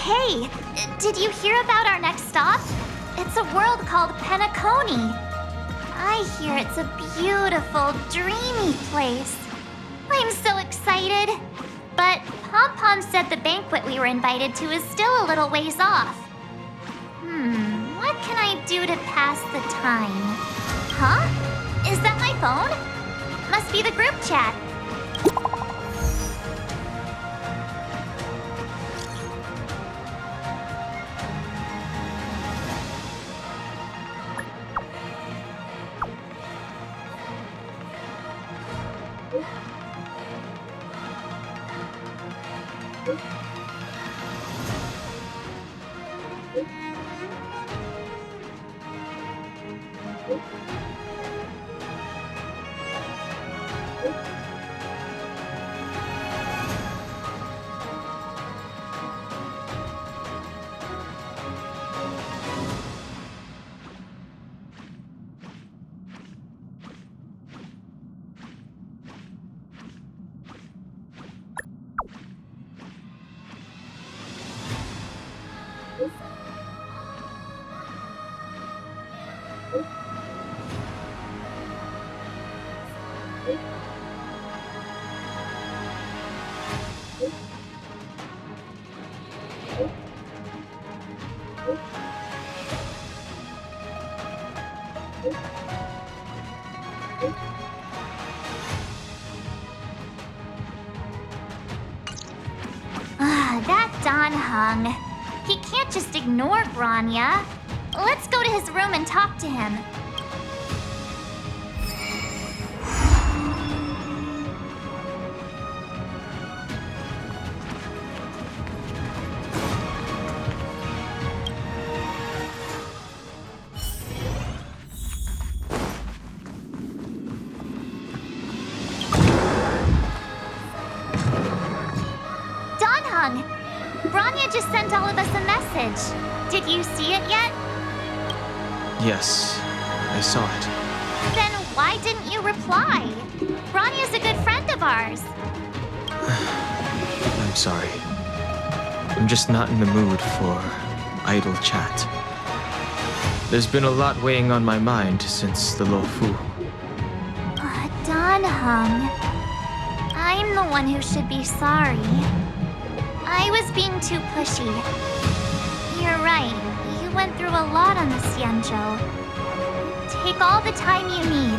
Hey, did you hear about our next stop? It's a world called Penacony. I hear it's a beautiful, dreamy place. I'm so excited. But Pom-Pom said the banquet we were invited to is still a little ways off. What can I do to pass the time? Huh? Is that my phone? Must be the group chat. That Don Hung. He can't just ignore Branya. Let's go to his room and talk to him. Branya just sent all of us a message. Did you see it yet? Yes, I saw it. Then why didn't you reply? Branya's a good friend of ours. I'm sorry. I'm just not in the mood for idle chat. There's been a lot weighing on my mind since the Lo Fu. Don Hung. I'm the one who should be sorry. I was being too pushy. You're right. You went through a lot on the Xianzhou. Take all the time you need.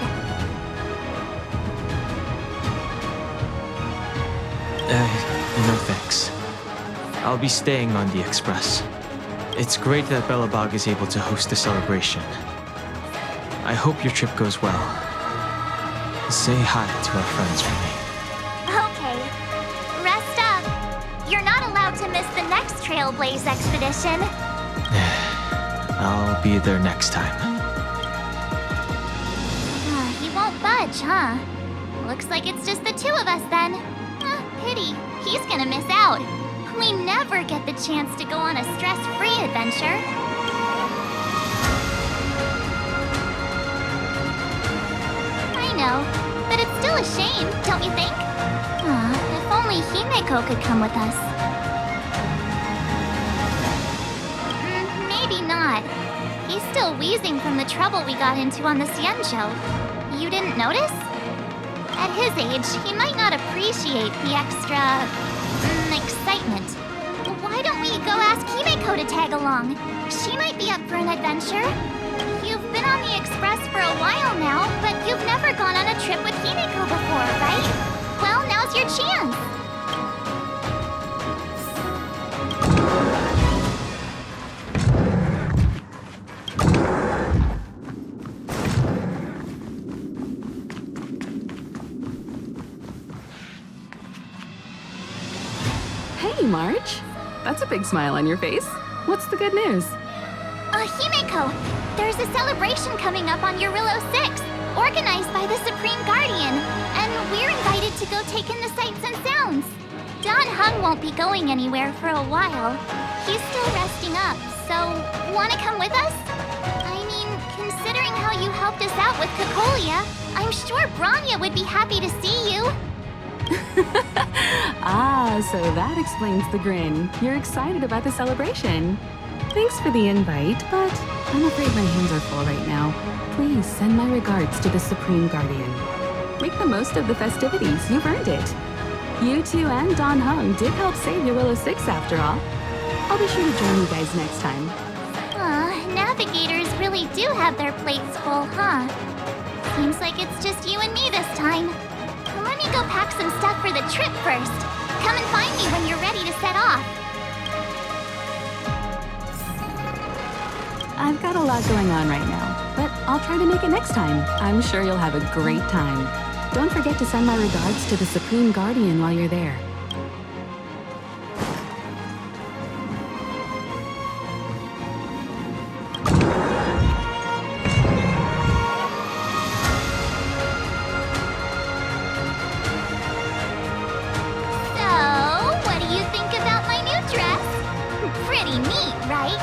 No thanks. I'll be staying on the Express. It's great that Belobog is able to host a celebration. I hope your trip goes well. Say hi to our friends for me. Okay. Rest up. You're not allowed to miss the next Trailblaze expedition. I'll be there next time. He won't budge, huh? Looks like it's just the two of us then. Pity. He's gonna miss out. We never get the chance to go on a stress-free adventure. I know, but it's still a shame, don't you think? If only Himeko could come with us. Maybe not. He's still wheezing from the trouble we got into on the Xianzhou. You didn't notice? At his age, he might not appreciate the extra... excitement. Why don't we go ask Himeko to tag along? She might be up for an adventure. You've been on the Express for a while now, but you've never gone on a trip with Himeko before, right? Well, now's your chance. Hey, March. That's a big smile on your face. What's the good news? Himeko, there's a celebration coming up on Eurillo 6, organized by the Supreme Guardian, and we're invited to go take in the sights and sounds. Don Hung won't be going anywhere for a while. He's still resting up, so wanna come with us? I mean, considering how you helped us out with Cocolia, I'm sure Branya would be happy to see you. Ah, so that explains the grin. You're excited about the celebration. Thanks for the invite, but I'm afraid my hands are full right now. Please send my regards to the Supreme Guardian. Make the most of the festivities. You've earned it. You two and Don Hung did help save your Willow 6 after all. I'll be sure to join you guys next time. Navigators really do have their plates full, huh? Seems like it's just you and me this time. Let me go pack some stuff for the trip first. Come and find me when you're ready to set off. I've got a lot going on right now, but I'll try to make it next time. I'm sure you'll have a great time. Don't forget to send my regards to the Supreme Guardian while you're there. So, what do you think about my new dress? Pretty neat, right?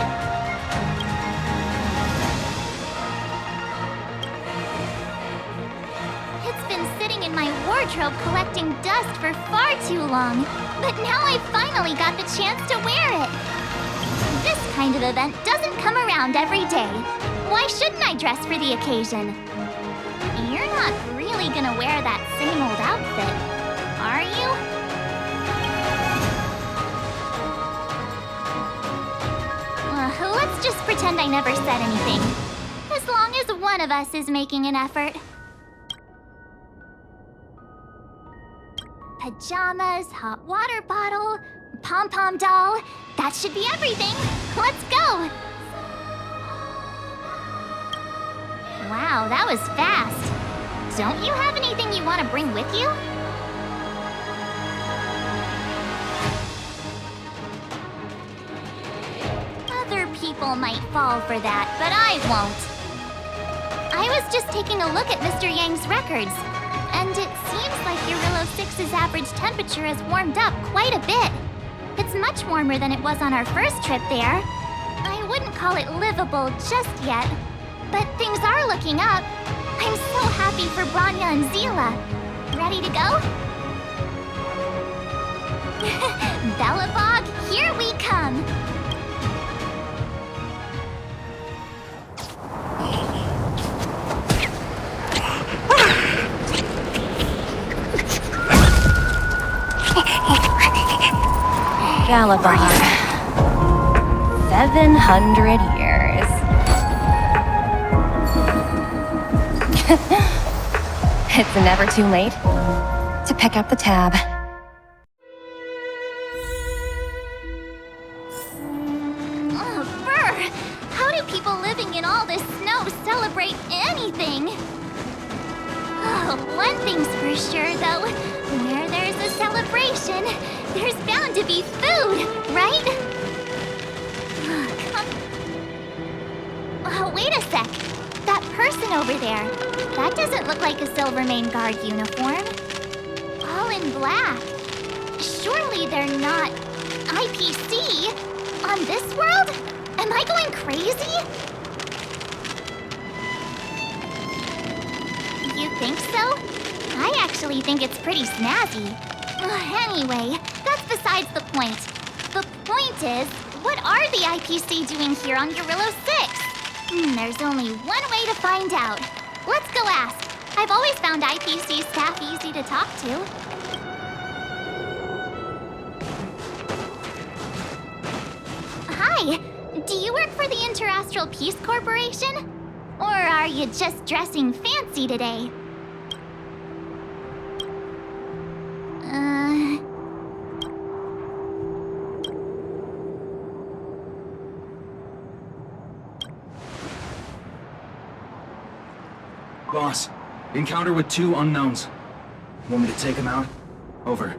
It's been sitting in my wardrobe collecting dust for far too long, but now I finally got the chance to wear it. This kind of event doesn't come around every day. Why shouldn't I dress for the occasion? You're not really gonna wear that same old outfit, are you? Let's just pretend I never said anything. As long as one of us is making an effort. Pajamas, hot water bottle, pom-pom doll. That should be everything. Let's go! Wow, that was fast. Don't you have anything you want to bring with you? Other people might fall for that, but I won't. I was just taking a look at Mr. Yang's records, and it seems like your Willow 6's average temperature has warmed up quite a bit. It's much warmer than it was on our first trip there. I wouldn't call it livable just yet, but things are looking up. I'm so happy for Branya and Zila. Ready to go? Belobog, here we come! Belobog. 700 years. It's never too late to pick up the tab. Oh, brr! How do people living in all this snow celebrate anything? Oh, one thing's for sure, though. Where there's a celebration, there's bound to be food, right? Oh, wait a sec. That person over there, that doesn't look like a Silvermane Guard uniform. All in black. Surely they're not IPC on this world? Am I going crazy? You think so? I actually think it's pretty snazzy. Anyway, that's besides the point. The point is, what are the IPC doing here on Guerrillo 6? There's only one way to find out. Let's go ask. I've always found IPC staff easy to talk to. Hi, do you work for the Interastral Peace Corporation? Or are you just dressing fancy today? Boss, encounter with 2 unknowns. Want me to take them out? Over.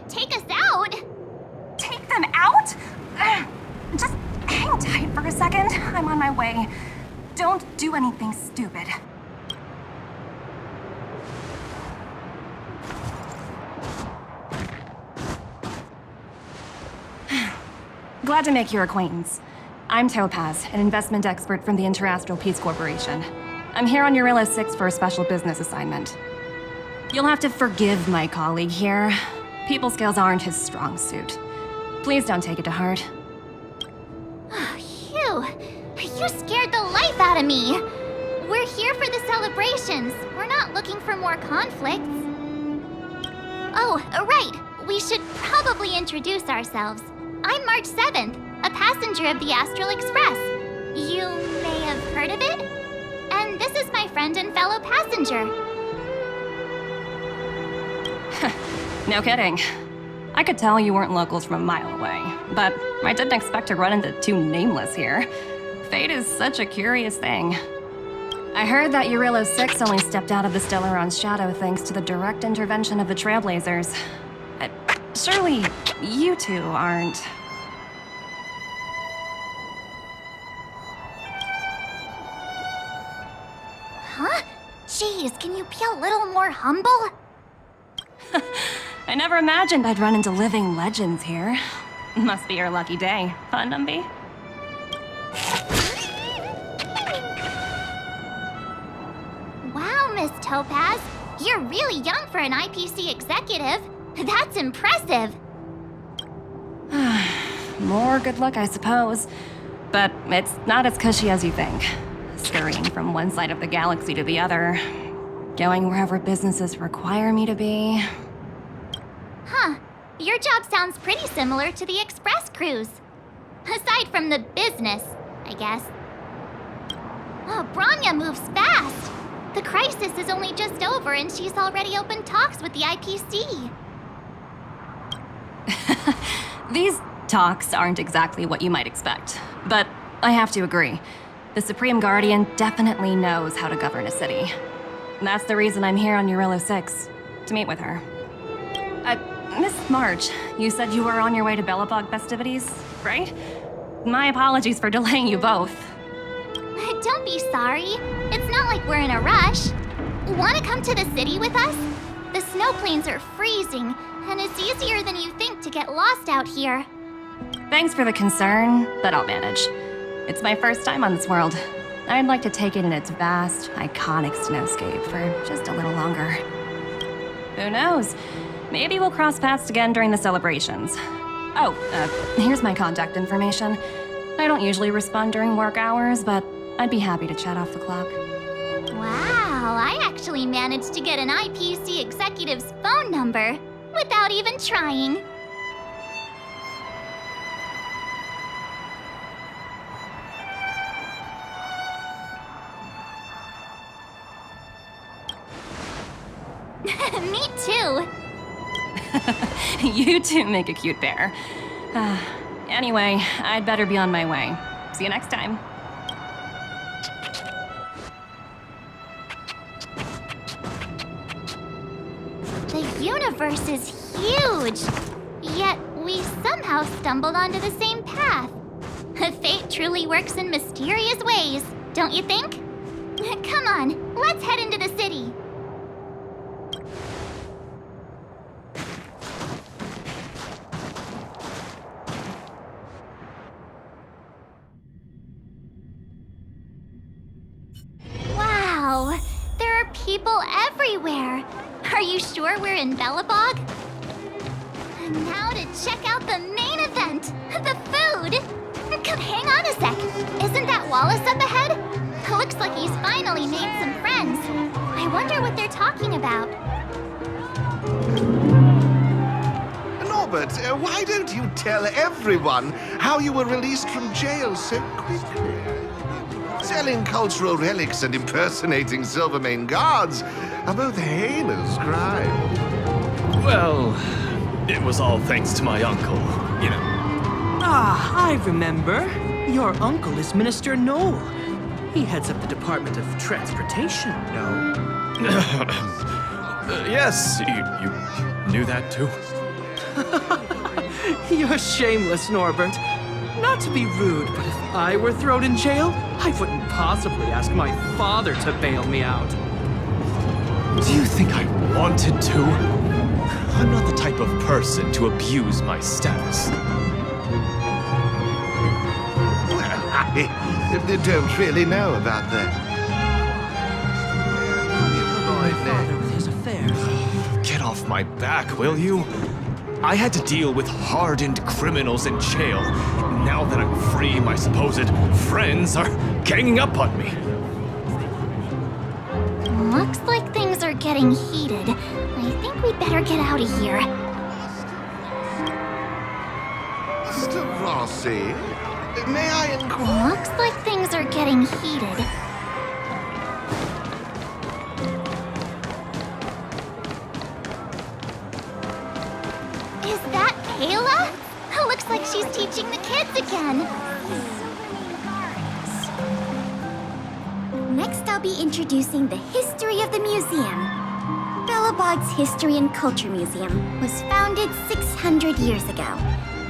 Take us out? Take them out? Just hang tight for a second. I'm on my way. Don't do anything stupid. Glad to make your acquaintance. I'm Topaz, an investment expert from the Interastral Peace Corporation. I'm here on Guerrillo 6 for a special business assignment. You'll have to forgive my colleague here. People skills aren't his strong suit. Please don't take it to heart. Phew. You scared the life out of me. We're here for the celebrations. We're not looking for more conflicts. Oh, right. We should probably introduce ourselves. I'm March 7th, a passenger of the Astral Express. You may have heard of it? And this is my friend and fellow passenger. No kidding. I could tell you weren't locals from a mile away, but I didn't expect to run into two nameless here. Fate is such a curious thing. I heard that Eurilo 6 only stepped out of the Stellaron's shadow thanks to the direct intervention of the Trailblazers. Surely, you two aren't... Huh? Jeez, can you be a little more humble? I never imagined I'd run into living legends here. Must be your lucky day, huh, Numby? Wow, Miss Topaz. You're really young for an IPC executive. That's impressive. More good luck, I suppose. But it's not as cushy as you think. Scurrying from one side of the galaxy to the other. Going wherever businesses require me to be. Huh. Your job sounds pretty similar to the Express cruise. Aside from the business, I guess. Oh, Branya moves fast. The crisis is only just over and she's already opened talks with the IPC. These talks aren't exactly what you might expect. But I have to agree. The Supreme Guardian definitely knows how to govern a city. That's the reason I'm here on Eurilo 6, to meet with her. Miss March, you said you were on your way to Belobog festivities, right? My apologies for delaying you both. Don't be sorry. It's not like we're in a rush. Want to come to the city with us? The snow plains are freezing, and it's easier than you think to get lost out here. Thanks for the concern, but I'll manage. It's my first time on this world. I'd like to take it in its vast, iconic snowscape for just a little longer. Who knows? Maybe we'll cross paths again during the celebrations. Oh, here's my contact information. I don't usually respond during work hours, but I'd be happy to chat off the clock. Wow, I actually managed to get an IPC executive's phone number without even trying. Me too. You two make a cute pair. Anyway, I'd better be on my way. See you next time. The universe is huge, yet we somehow stumbled onto the same path. Fate truly works in mysterious ways, don't you think? Come on, let's head into the city. Wow, there are people everywhere. Are you sure we're in Belobog? And now to check out the main event, the food. Come, hang on a sec. Isn't that Wallace up ahead? Looks like he's finally made some friends. I wonder what they're talking about. Norbert, why don't you tell everyone how you were released from jail so quickly? Selling cultural relics and impersonating Silvermane guards are both heinous crimes. Well, it was all thanks to my uncle, you know. Ah, I remember. Your uncle is Minister Knoll. He heads up the Department of Transportation, no? Yes, you knew that too? You're shameless, Norbert. Not to be rude, but if I were thrown in jail, I wouldn't possibly ask my father to bail me out. Do you think I wanted to? I'm not the type of person to abuse my status. Well, I don't really know about that. Father with his affairs. off my back, will you? I had to deal with hardened criminals in jail. Now that I'm free, my supposed friends are ganging up on me. Looks like things are getting heated. I think we'd better get out of here. Mr. Rossi, may I inquire? Looks like things are getting heated. Is that Kayla? Looks like she's teaching the kids again. Next, I'll be introducing the history of the museum. Belobog's History and Culture Museum was founded 600 years ago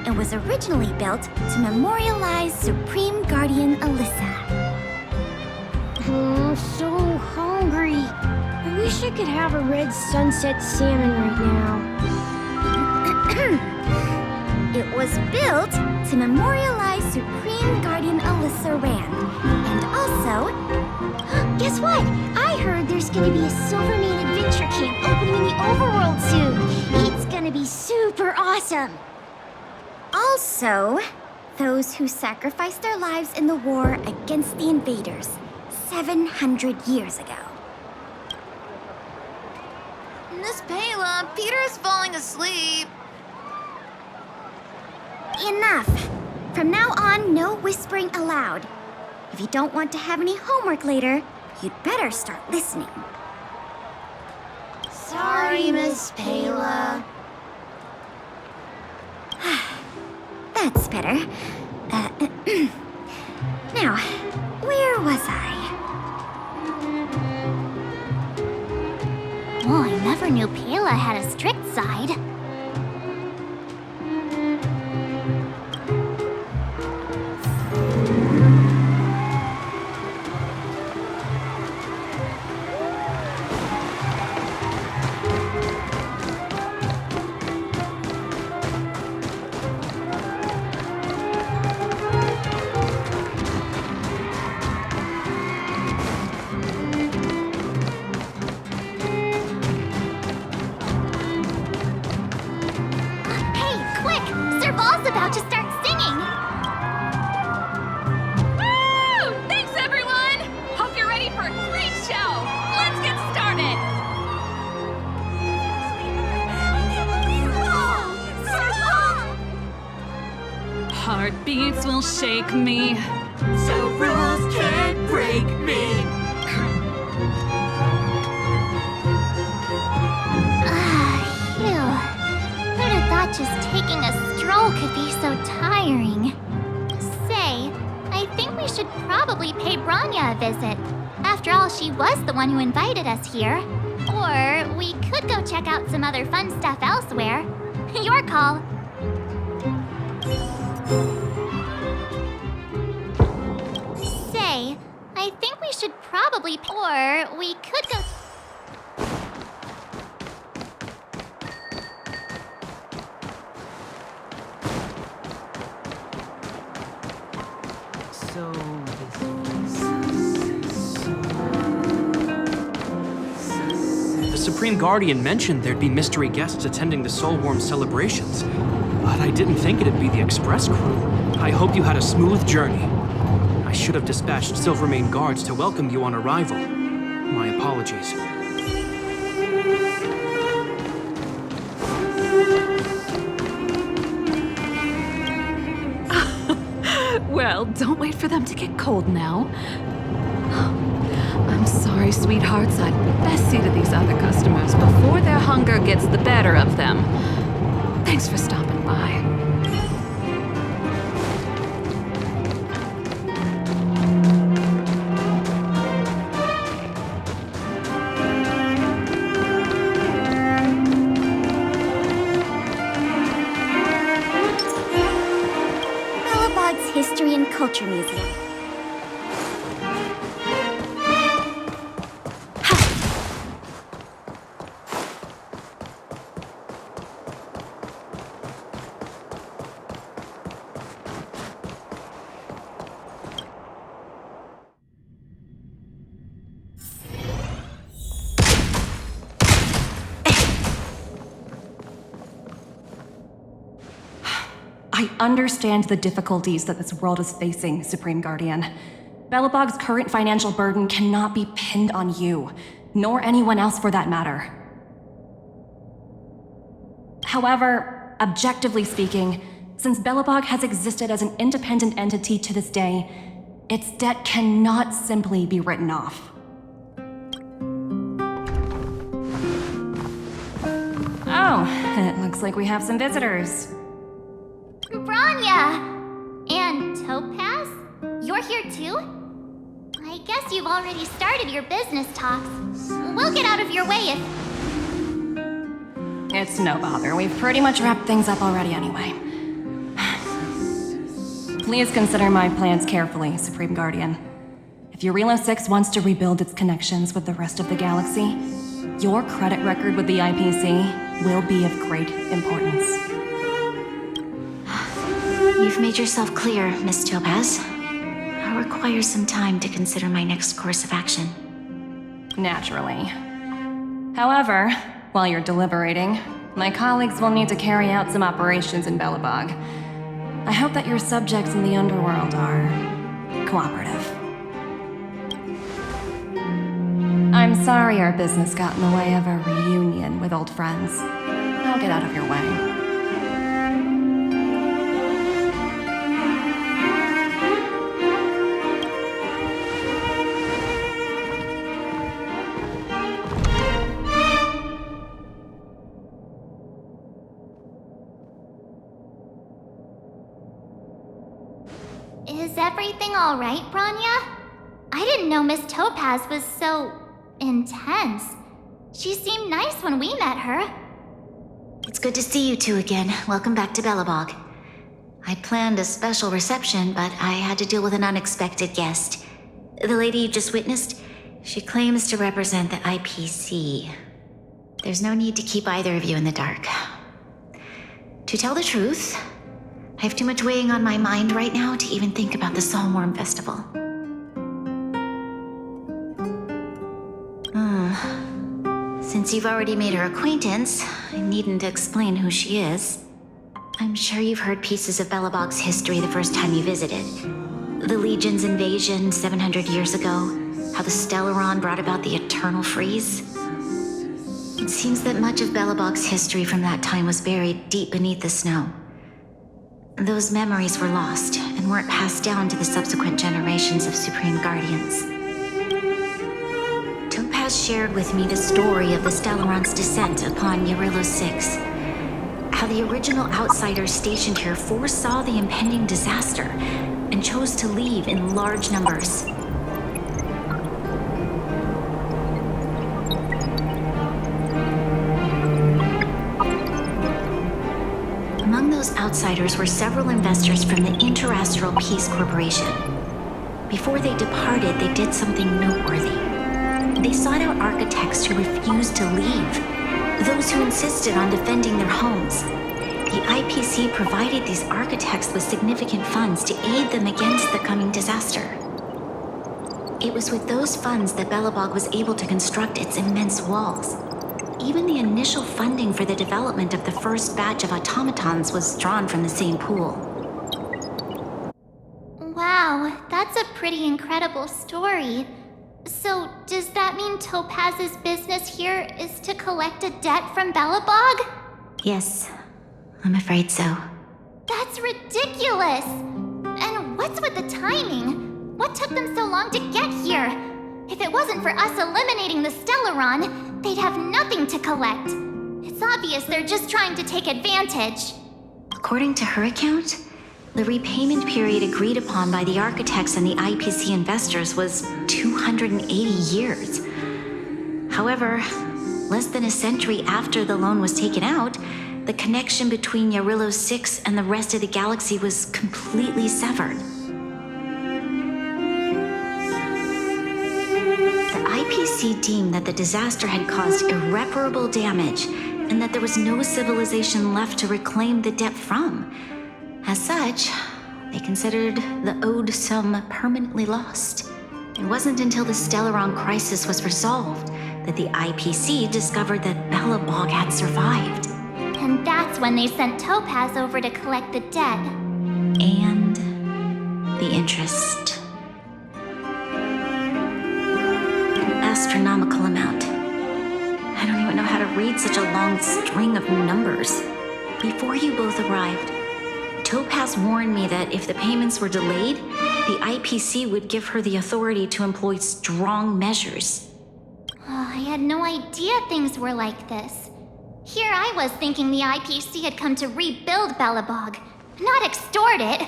and was originally built to memorialize Supreme Guardian Alyssa. I'm so hungry. I wish I could have a red sunset salmon right now. It was built to memorialize Supreme Guardian Alyssa Rand, and also... Guess what? I heard there's gonna be a Silvermane adventure camp opening in the overworld soon. It's gonna be super awesome. Also, those who sacrificed their lives in the war against the invaders 700 years ago. Miss Payla, Peter's falling asleep. Enough! From now on, no whispering aloud. If you don't want to have any homework later, you'd better start listening. Sorry, Miss Payla. That's better. Now, where was I? Oh, I never knew Payla had a strict side. About to start singing! Woo! Thanks, everyone! Hope you're ready for a great show! Let's get started! Heartbeats will shake me, so rules can't break me. Phew. Who'd have thought just taking a stroll could be so tiring? Say, I think we should probably pay Branya a visit. After all, she was the one who invited us here. Or we could go check out some other fun stuff elsewhere. Your call. Say, I think we should probably... Or we could go... The Supreme Guardian mentioned there'd be mystery guests attending the Soulworm celebrations, but I didn't think it'd be the Express crew. I hope you had a smooth journey. I should have dispatched Silvermane guards to welcome you on arrival. My apologies. Well, don't wait for them to get cold now. I'm sorry, sweethearts. I'd best see to these other customers before their hunger gets the better of them. Thanks for stopping by. Belobog's History and Culture Museum. I understand the difficulties that this world is facing, Supreme Guardian. Belobog's current financial burden cannot be pinned on you, nor anyone else for that matter. However, objectively speaking, since Belobog has existed as an independent entity to this day, its debt cannot simply be written off. Oh, it looks like we have some visitors. Branya! And Topaz? You're here too? I guess you've already started your business talks. We'll get out of your way if... It's no bother. We've pretty much wrapped things up already anyway. Please consider my plans carefully, Supreme Guardian. If Eurilo 6 wants to rebuild its connections with the rest of the galaxy, your credit record with the IPC will be of great importance. You've made yourself clear, Miss Topaz. I'll require some time to consider my next course of action. Naturally. However, while you're deliberating, my colleagues will need to carry out some operations in Belobog. I hope that your subjects in the underworld are cooperative. I'm sorry our business got in the way of a reunion with old friends. I'll get out of your way. Is everything all right, Branya? I didn't know Miss Topaz was so... intense. She seemed nice when we met her. It's good to see you two again. Welcome back to Belobog. I planned a special reception, but I had to deal with an unexpected guest. The lady you just witnessed, she claims to represent the IPC. There's no need to keep either of you in the dark. To tell the truth, I have too much weighing on my mind right now to even think about the Soulworm Festival. Since you've already made her acquaintance, I needn't explain who she is. I'm sure you've heard pieces of Belobog's history the first time you visited. The Legion's invasion 700 years ago, how the Stellaron brought about the Eternal Freeze. It seems that much of Belobog's history from that time was buried deep beneath the snow. Those memories were lost and weren't passed down to the subsequent generations of Supreme Guardians. Topaz shared with me the story of the Stellaron's descent upon Eurilo 6. How the original outsiders stationed here foresaw the impending disaster and chose to leave in large numbers. Among those outsiders were several investors from the Interastral Peace Corporation. Before they departed, they did something noteworthy. They sought out architects who refused to leave, those who insisted on defending their homes. The IPC provided these architects with significant funds to aid them against the coming disaster. It was with those funds that Belobog was able to construct its immense walls. Even the initial funding for the development of the first batch of automatons was drawn from the same pool. Wow, that's a pretty incredible story. So, does that mean Topaz's business here is to collect a debt from Belobog? Yes, I'm afraid so. That's ridiculous! And what's with the timing? What took them so long to get here? If it wasn't for us eliminating the Stellaron, they'd have nothing to collect. It's obvious they're just trying to take advantage. According to her account, the repayment period agreed upon by the architects and the IPC investors was 280 years. However, less than a century after the loan was taken out, the connection between Eurilo 6 and the rest of the galaxy was completely severed. The IPC deemed that the disaster had caused irreparable damage and that there was no civilization left to reclaim the debt from. As such, they considered the owed sum permanently lost. It wasn't until the Stellaron crisis was resolved that the IPC discovered that Belobog had survived. And that's That's when they sent Topaz over to collect the debt. And the interest. An astronomical amount. I don't even know how to read such a long string of numbers. Before you both arrived, Topaz warned me that if the payments were delayed, the IPC would give her the authority to employ strong measures. Oh, I had no idea things were like this. Here I was thinking the IPC had come to rebuild Belobog, not extort it.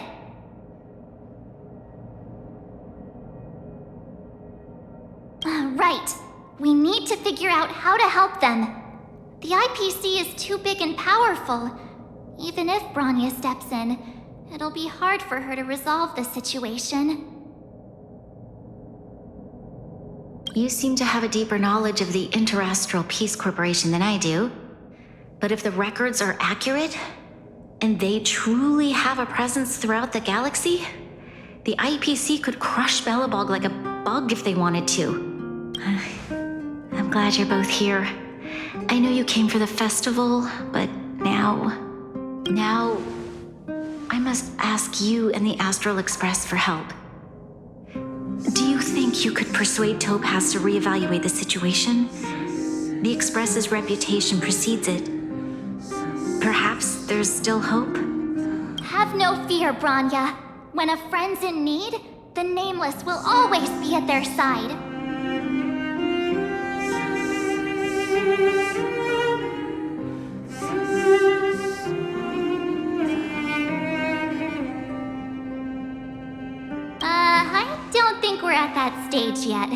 Right. We need to figure out how to help them. The IPC is too big and powerful. Even if Bronya steps in, it'll be hard for her to resolve the situation. You seem to have a deeper knowledge of the Interastral Peace Corporation than I do. But if the records are accurate, and they truly have a presence throughout the galaxy, the IPC could crush Belobog like a bug if they wanted to. I'm glad you're both here. I know you came for the festival, but now I must ask you and the Astral Express for help. Do you think you could persuade Topaz to reevaluate the situation? The Express's reputation precedes it. Perhaps there's still hope? Have no fear, Bronya. When a friend's in need, the Nameless will always be at their side. I don't think we're at that stage yet.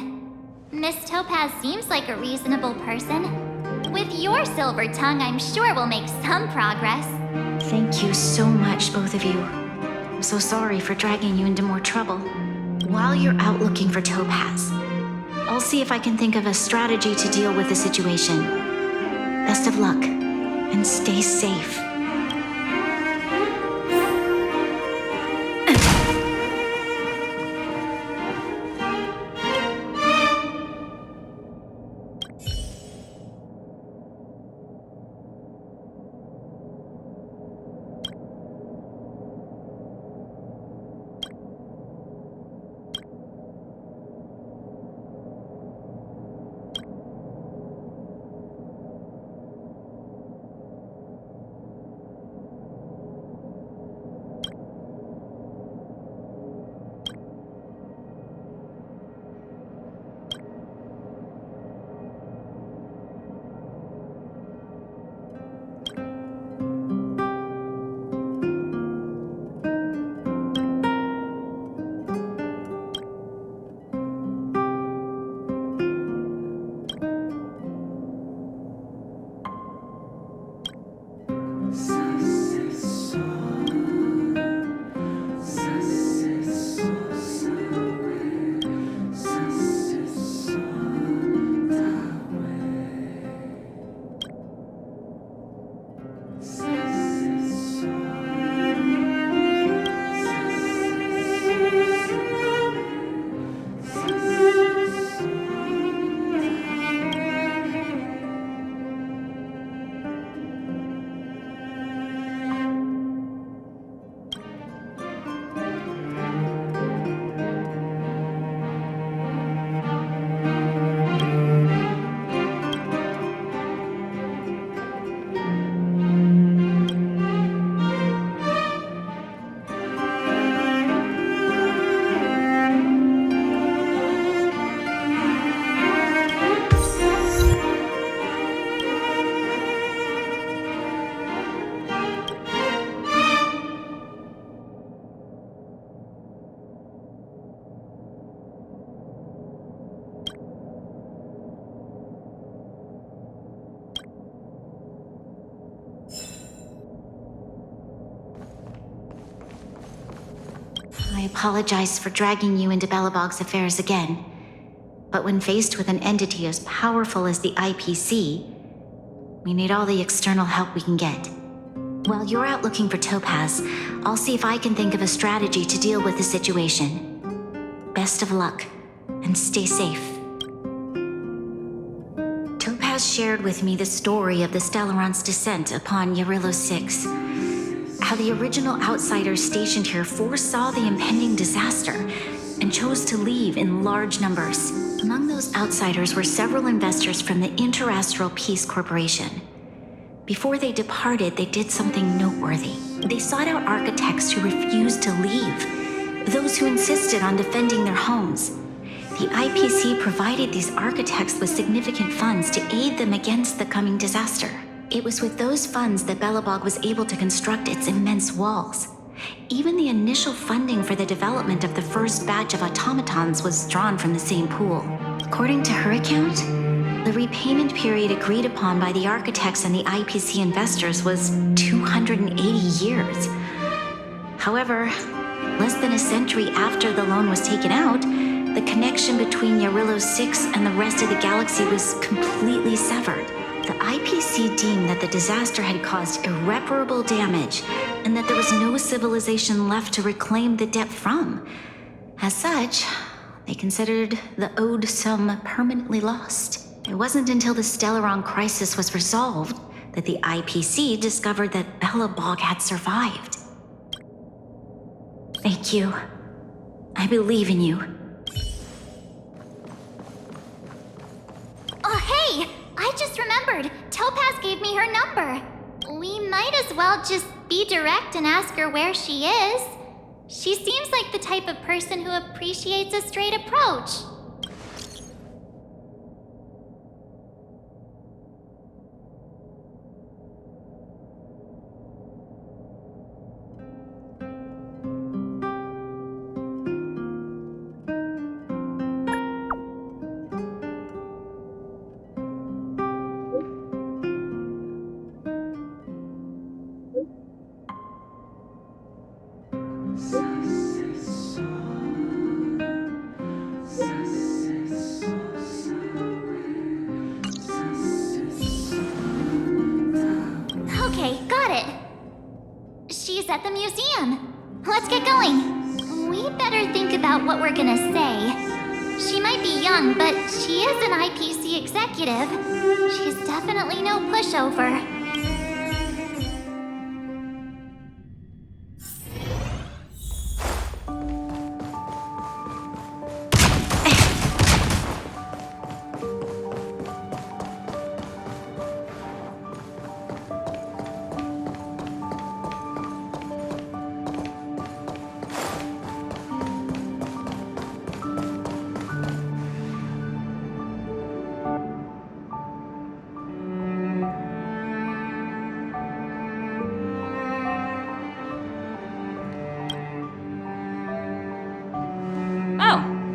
Miss Topaz seems like a reasonable person. With your silver tongue, I'm sure we'll make some progress. Thank you so much, both of you. I'm so sorry for dragging you into more trouble. While you're out looking for Topaz, I'll see if I can think of a strategy to deal with the situation. Best of luck, and stay safe. I apologize for dragging you into Belobog's affairs again. But when faced with an entity as powerful as the IPC, we need all the external help we can get. While you're out looking for Topaz, I'll see if I can think of a strategy to deal with the situation. Best of luck, and stay safe. Topaz has shared with me the story of the Stellaron's descent upon Yarillo 6. How the original outsiders stationed here foresaw the impending disaster and chose to leave in large numbers. Among those outsiders were several investors from the Interastral Peace Corporation. Before they departed, they did something noteworthy. They sought out architects who refused to leave, those who insisted on defending their homes. The IPC provided these architects with significant funds to aid them against the coming disaster. It was with those funds that Belobog was able to construct its immense walls. Even the initial funding for the development of the first batch of automatons was drawn from the same pool. According to her account, the repayment period agreed upon by the architects and the IPC investors was 280 years. However, less than a century after the loan was taken out, the connection between Yarillo 6 and the rest of the galaxy was completely severed. The IPC deemed that the disaster had caused irreparable damage and that there was no civilization left to reclaim the debt from. As such, they considered the owed sum permanently lost. It wasn't until the Stellaron crisis was resolved that the IPC discovered that Belobog had survived. Thank you. I believe in you. Oh, hey! I just remembered. Topaz gave me her number. We might as well just be direct and ask her where she is. She seems like the type of person who appreciates a straight approach. Okay, got it. She's at the museum. Let's get going. We better think about what we're gonna say. She might be young, but she is an IPC executive. She's definitely no pushover.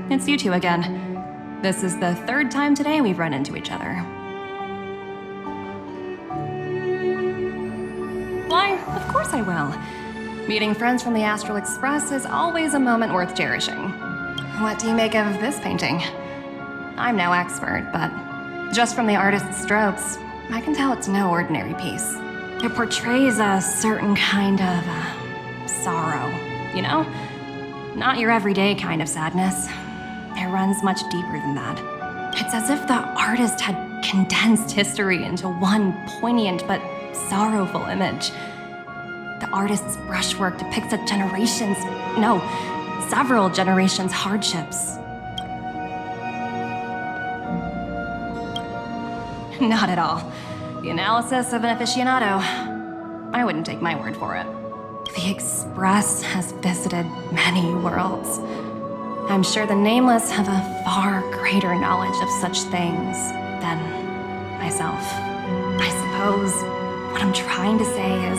It's you two again. This is the third time today we've run into each other. Why, of course I will. Meeting friends from the Astral Express is always a moment worth cherishing. What do you make of this painting? I'm no expert, but just from the artist's strokes, I can tell it's no ordinary piece. It portrays a certain kind of sorrow, you know? Not your everyday kind of sadness. It runs much deeper than that. It's as if the artist had condensed history into one poignant but sorrowful image. The artist's brushwork depicts several generations' hardships. Not at all. The analysis of an aficionado. I wouldn't take my word for it. The Express has visited many worlds. I'm sure the Nameless have a far greater knowledge of such things than myself. I suppose what I'm trying to say is,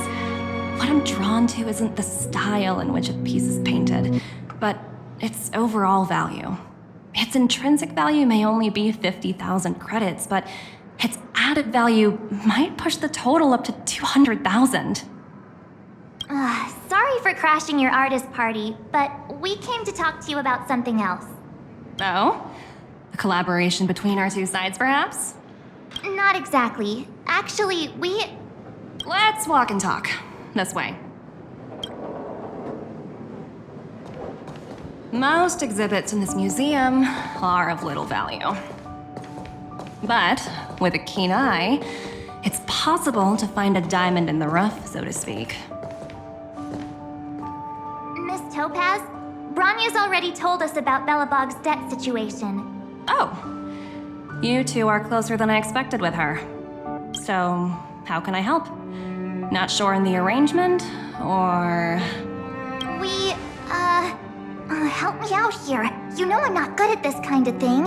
what I'm drawn to isn't the style in which a piece is painted, but its overall value. Its intrinsic value may only be 50,000 credits, but its added value might push the total up to 200,000. Sorry for crashing your artist party, but we came to talk to you about something else. Oh? A collaboration between our two sides, perhaps? Not exactly. Actually, Let's walk and talk. This way. Most exhibits in this museum are of little value. But with a keen eye, it's possible to find a diamond in the rough, so to speak. Miss Topaz, Bronya's already told us about Belobog's debt situation. Oh, you two are closer than I expected with her. So, how can I help? Not sure in the arrangement, or... Help me out here. You know I'm not good at this kind of thing.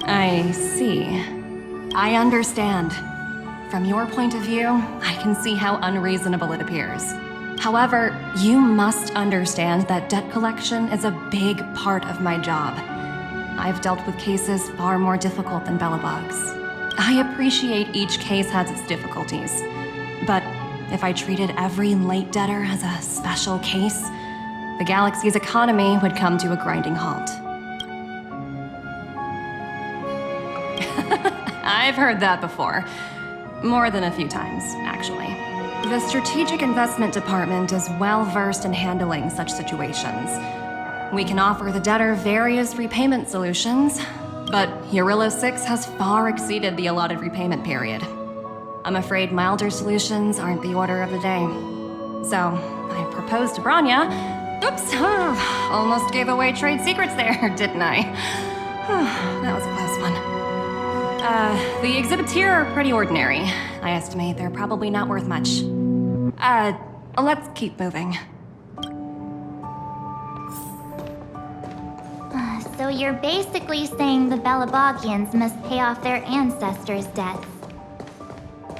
I see. I understand. From your point of view, I can see how unreasonable it appears. However, you must understand that debt collection is a big part of my job. I've dealt with cases far more difficult than Belobog's. I appreciate each case has its difficulties, but if I treated every late debtor as a special case, the galaxy's economy would come to a grinding halt. I've heard that before. More than a few times, actually. The Strategic Investment Department is well versed in handling such situations. We can offer the debtor various repayment solutions, but Eurilo 6 has far exceeded the allotted repayment period. I'm afraid milder solutions aren't the order of the day. So, I proposed to Bronya. Oops, almost gave away trade secrets there, didn't I? That was a close one. The exhibits here are pretty ordinary. I estimate they're probably not worth much. Let's keep moving. So you're basically saying the Belobogians must pay off their ancestors' debts.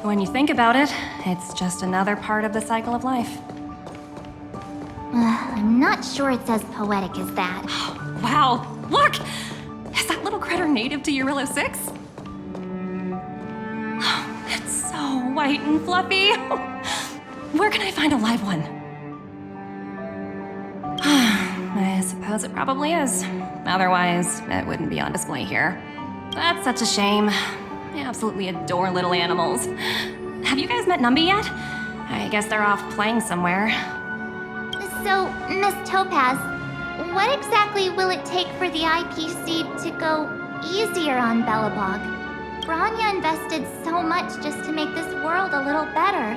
When you think about it, it's just another part of the cycle of life. I'm not sure it's as poetic as that. Wow, look! Is that little critter native to Eurilo 6? It's so white and fluffy. Where can I find a live one? I suppose it probably is. Otherwise, it wouldn't be on display here. That's such a shame. I absolutely adore little animals. Have you guys met Numby yet? I guess they're off playing somewhere. So, Miss Topaz, what exactly will it take for the IPC to go easier on Belobog? Bronya invested so much just to make this world a little better.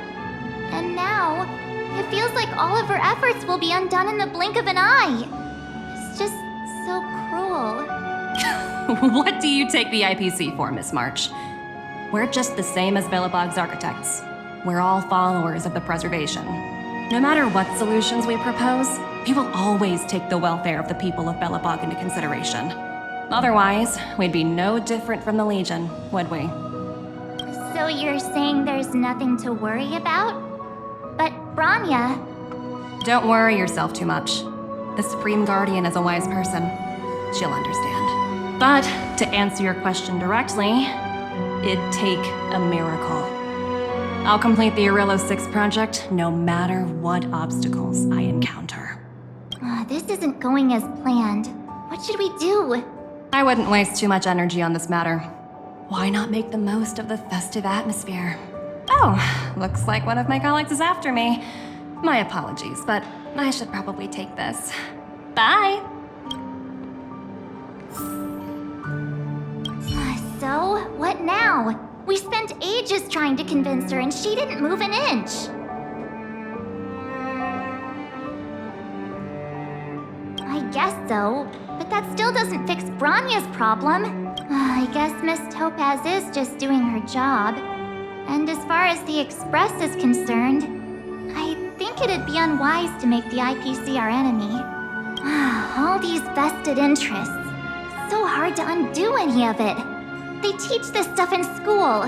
And now, it feels like all of her efforts will be undone in the blink of an eye. It's just so cruel. What do you take the IPC for, Miss March? We're just the same as Belobog's architects. We're all followers of the preservation. No matter what solutions we propose, we will always take the welfare of the people of Belobog into consideration. Otherwise, we'd be no different from the Legion, would we? So you're saying there's nothing to worry about? But Bronya... Don't worry yourself too much. The Supreme Guardian is a wise person. She'll understand. But, to answer your question directly, it'd take a miracle. I'll complete the Eurilo 6 project no matter what obstacles I encounter. This isn't going as planned. What should we do? I wouldn't waste too much energy on this matter. Why not make the most of the festive atmosphere? Oh, looks like one of my colleagues is after me. My apologies, but I should probably take this. Bye! So, what now? We spent ages trying to convince her and she didn't move an inch. I guess so, but that still doesn't fix Bronya's problem. I guess Miss Topaz is just doing her job. And as far as the Express is concerned, I think it'd be unwise to make the IPC our enemy. All these vested interests. So hard to undo any of it. They teach this stuff in school.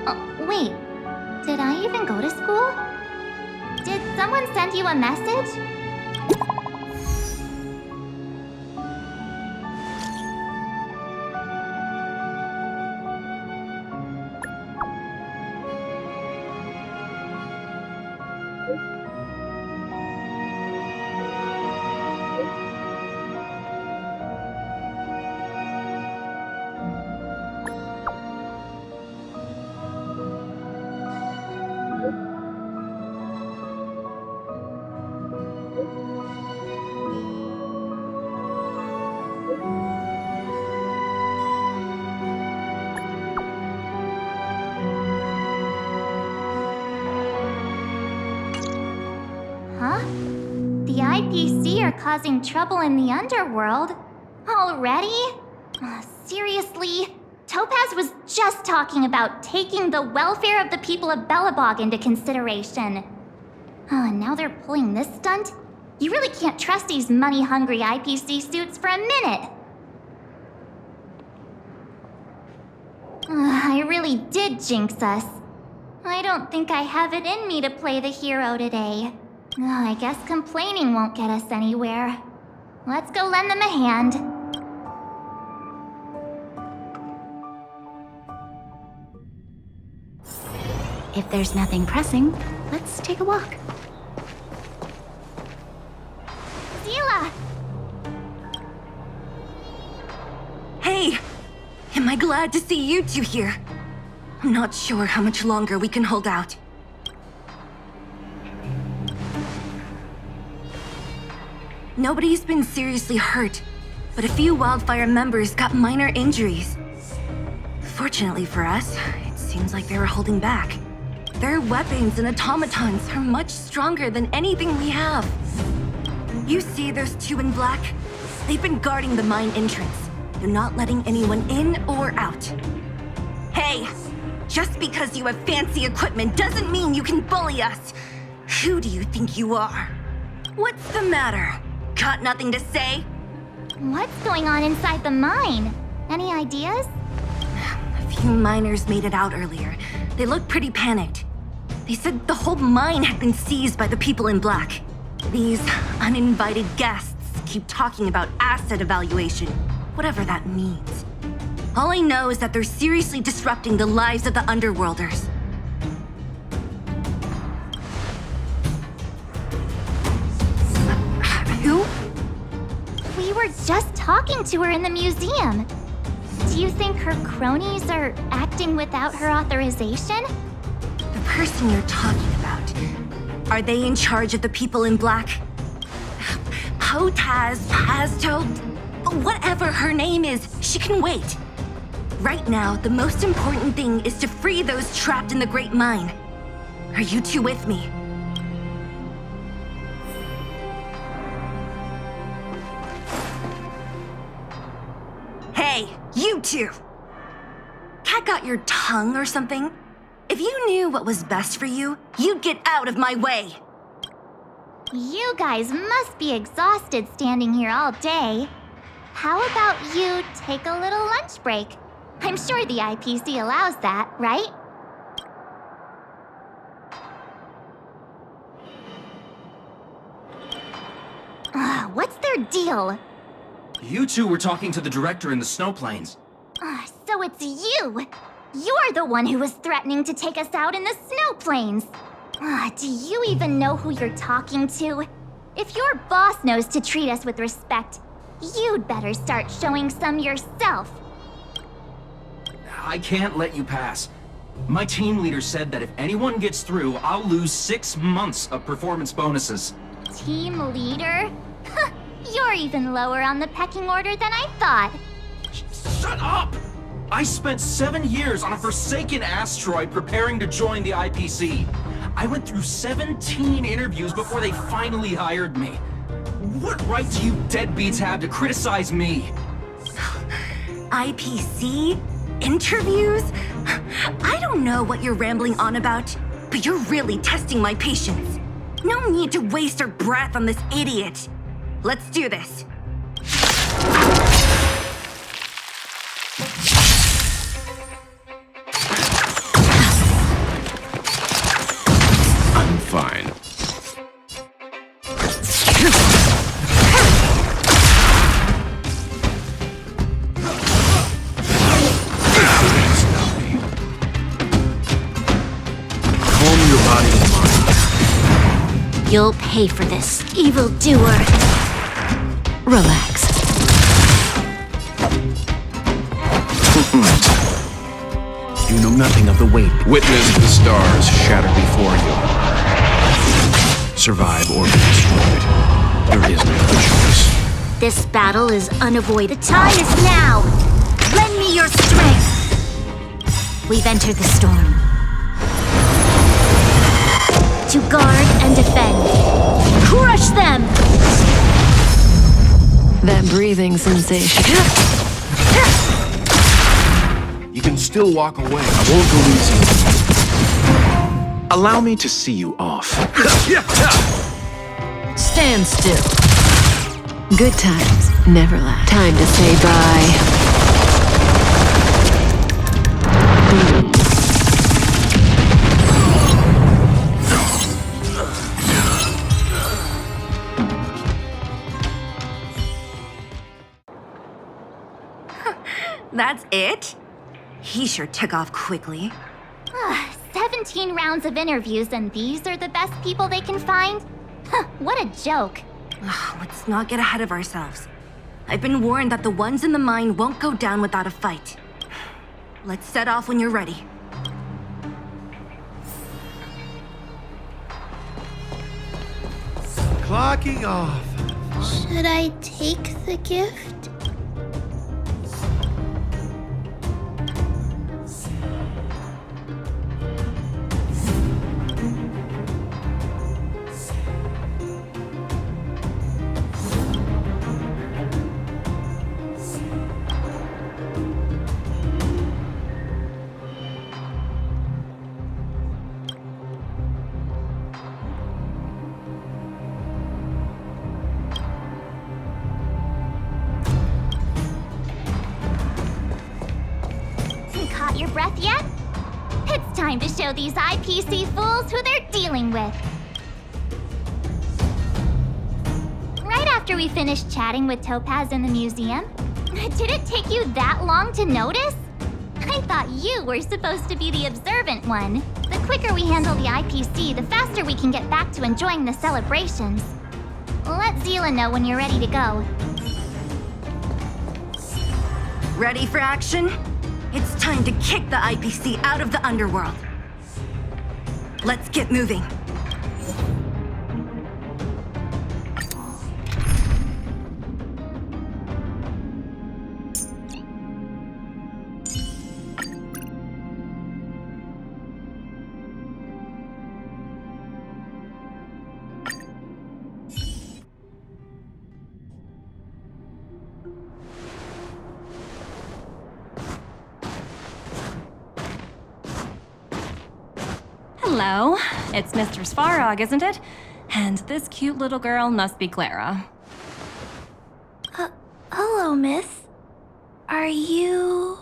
Oh, wait, did I even go to school? Did someone send you a message? IPC are causing trouble in the underworld. Already? Seriously? Topaz was just talking about taking the welfare of the people of Belobog into consideration. And now they're pulling this stunt? You really can't trust these money-hungry IPC suits for a minute. I really did jinx us. I don't think I have it in me to play the hero today. I guess complaining won't get us anywhere. Let's go lend them a hand. If there's nothing pressing, let's take a walk. Zila! Hey! Am I glad to see you two here? I'm not sure how much longer we can hold out. Nobody's been seriously hurt, but a few Wildfire members got minor injuries. Fortunately for us, it seems like they were holding back. Their weapons and automatons are much stronger than anything we have. You see those two in black? They've been guarding the mine entrance. They're not letting anyone in or out. Hey! Just because you have fancy equipment doesn't mean you can bully us! Who do you think you are? What's the matter? Got nothing to say? What's going on inside the mine? Any ideas? A few miners made it out earlier. They looked pretty panicked. They said the whole mine had been seized by the people in black. These uninvited guests keep talking about asset evaluation, whatever that means. All I know is that they're seriously disrupting the lives of the Underworlders. Who? We were just talking to her in the museum. Do you think her cronies are acting without her authorization? The person you're talking about. Are they in charge of the people in black? Potaz, Pazto, whatever her name is, she can wait. Right now, the most important thing is to free those trapped in the Great Mine. Are you two with me? Hey, you two! Cat got your tongue or something? If you knew what was best for you, you'd get out of my way! You guys must be exhausted standing here all day. How about you take a little lunch break? I'm sure the IPC allows that, right? What's their deal? You two were talking to the director in the snow plains. So it's you! You're the one who was threatening to take us out in the snow plains! Do you even know who you're talking to? If your boss knows to treat us with respect, you'd better start showing some yourself. I can't let you pass. My team leader said that if anyone gets through, I'll lose 6 months of performance bonuses. Team leader? You're even lower on the pecking order than I thought. Shut up! I spent 7 years on a forsaken asteroid preparing to join the IPC. I went through 17 interviews before they finally hired me. What right do you deadbeats have to criticize me? IPC? Interviews? I don't know what you're rambling on about, but you're really testing my patience. No need to waste our breath on this idiot. Let's do this. I'm fine. Calm your body and mind. You'll pay for this, evildoer. Relax. You know nothing of the weight. Witness the stars shatter before you. Survive or be destroyed. There is no other choice. This battle is unavoidable. The time is now! Lend me your strength! We've entered the storm. To guard and defend. Crush them! That breathing sensation. You can still walk away. I won't go easy. Allow me to see you off. Stand still. Good times never last. Time to say bye. That's it? He sure took off quickly. 17 rounds of interviews and these are the best people they can find? Huh, what a joke. Let's not get ahead of ourselves. I've been warned that the ones in the mine won't go down without a fight. Let's set off when you're ready. Clocking off. Should I take the gift? Caught your breath yet? It's time to show these IPC fools who they're dealing with. Right after we finished chatting with Topaz in the museum, did it take you that long to notice? I thought you were supposed to be the observant one. The quicker we handle the IPC, the faster we can get back to enjoying the celebrations. Let Zila know when you're ready to go. Ready for action? It's time to kick the IPC out of the underworld. Let's get moving. Hello, it's Mr. Svarog, isn't it? And this cute little girl must be Clara. Hello, miss. Are you...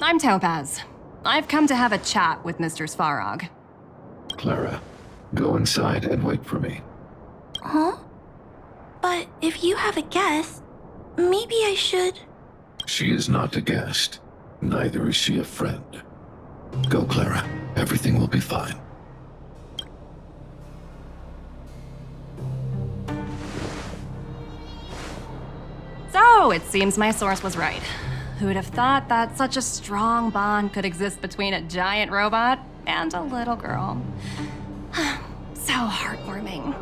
I'm Topaz. I've come to have a chat with Mr. Svarog. Clara, go inside and wait for me. Huh? But if you have a guest, maybe I should... She is not a guest. Neither is she a friend. Go, Clara. Everything will be fine. So, it seems my source was right. Who'd have thought that such a strong bond could exist between a giant robot and a little girl? So heartwarming.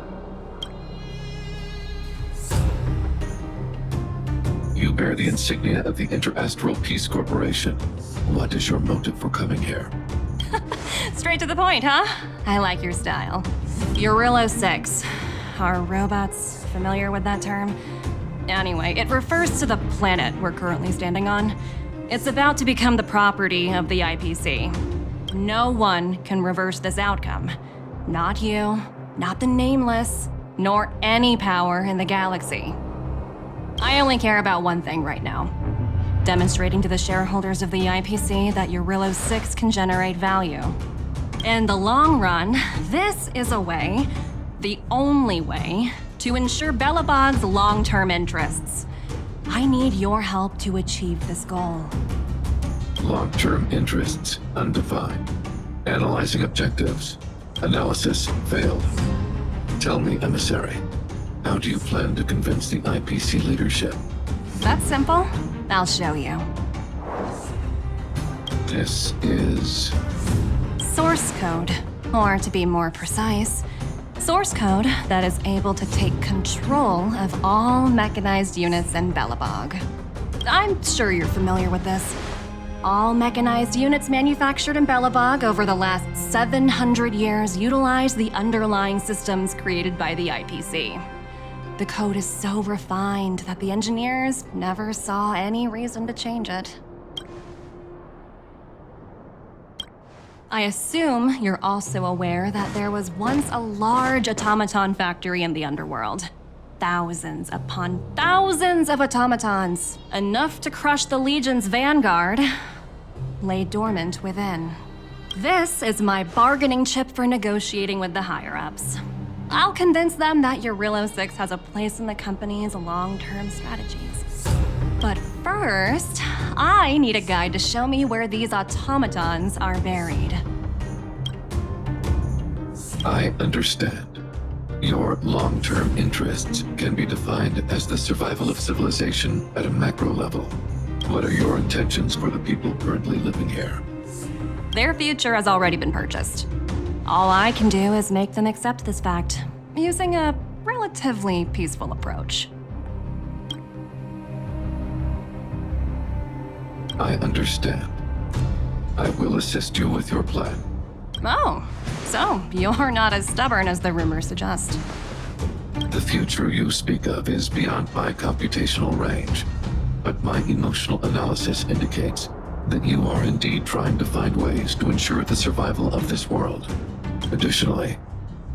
You bear the insignia of the Interastral Peace Corporation. What is your motive for coming here? Straight to the point, huh? I like your style. Eurillo 6. Are robots familiar with that term? Anyway, it refers to the planet we're currently standing on. It's about to become the property of the IPC. No one can reverse this outcome. Not you, not the Nameless, nor any power in the galaxy. I only care about one thing right now. Demonstrating to the shareholders of the IPC that Eurillo 6 can generate value. In the long run, this is a way, the only way, to ensure Belobog's long-term interests. I need your help to achieve this goal. Long-term interests undefined. Analyzing objectives. Analysis failed. Tell me, emissary, how do you plan to convince the IPC leadership? That's simple. I'll show you. This is... Source code, or to be more precise, source code that is able to take control of all mechanized units in Belobog. I'm sure you're familiar with this. All mechanized units manufactured in Belobog over the last 700 years utilize the underlying systems created by the IPC. The code is so refined that the engineers never saw any reason to change it. I assume you're also aware that there was once a large automaton factory in the underworld. Thousands upon thousands of automatons, enough to crush the Legion's vanguard, lay dormant within. This is my bargaining chip for negotiating with the higher-ups. I'll convince them that Eurilo 6 has a place in the company's long-term strategies. But first, I need a guide to show me where these automatons are buried. I understand. Your long-term interests can be defined as the survival of civilization at a macro level. What are your intentions for the people currently living here? Their future has already been purchased. All I can do is make them accept this fact, using a relatively peaceful approach. I understand. I will assist you with your plan. Oh, so you're not as stubborn as the rumors suggest. The future you speak of is beyond my computational range, but my emotional analysis indicates that you are indeed trying to find ways to ensure the survival of this world. Additionally,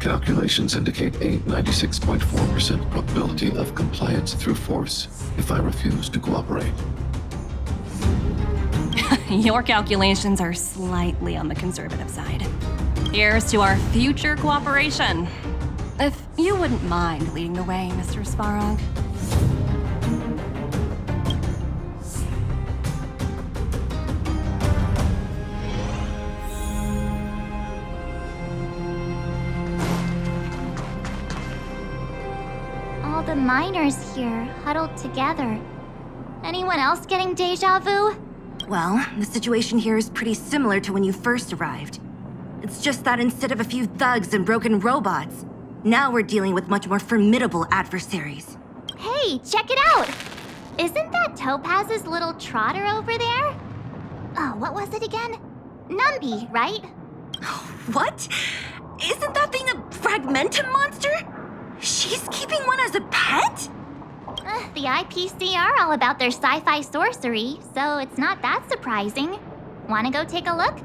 calculations indicate a 96.4% probability of compliance through force if I refuse to cooperate. Your calculations are slightly on the conservative side. Here's to our future cooperation. If you wouldn't mind leading the way, Mr. Svarog. All the miners here, huddled together. Anyone else getting deja vu? Well, the situation here is pretty similar to when you first arrived. It's just that instead of a few thugs and broken robots, now we're dealing with much more formidable adversaries. Hey, check it out! Isn't that Topaz's little trotter over there? Oh, what was it again? Numby, right? What? Isn't that thing a Fragmentum monster? She's keeping one as a pet? The IPC are all about their sci-fi sorcery, so it's not that surprising. Wanna go take a look?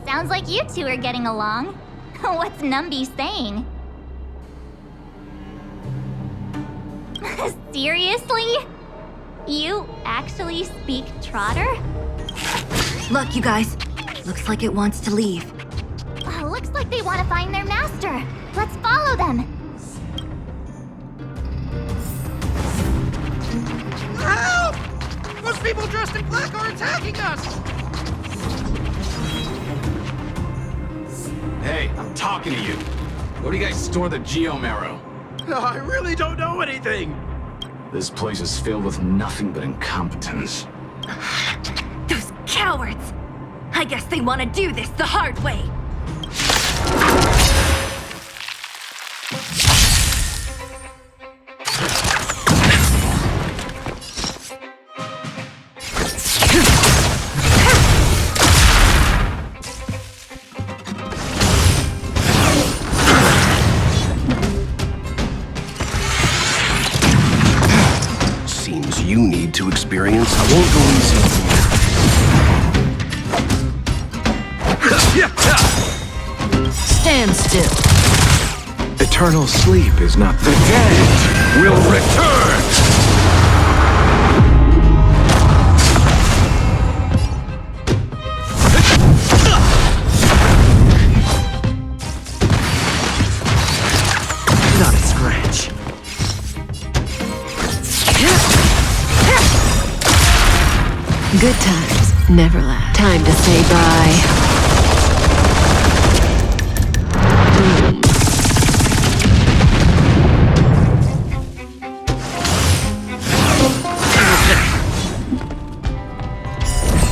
Sounds like you two are getting along. What's Numby saying? Seriously? You actually speak Trotter? Look, you guys. Looks like it wants to leave. Looks like they want to find their master. Let's follow them. Help! Those people dressed in black are attacking us! Hey, I'm talking to you. Where do you guys store the Geomarrow? I really don't know anything. This place is filled with nothing but incompetence. Those cowards! I guess they want to do this the hard way. You need to experience. I won't go easy on you. Stand still. Eternal sleep is not the dead will return. Not a scratch. Good times never last. Time to say bye.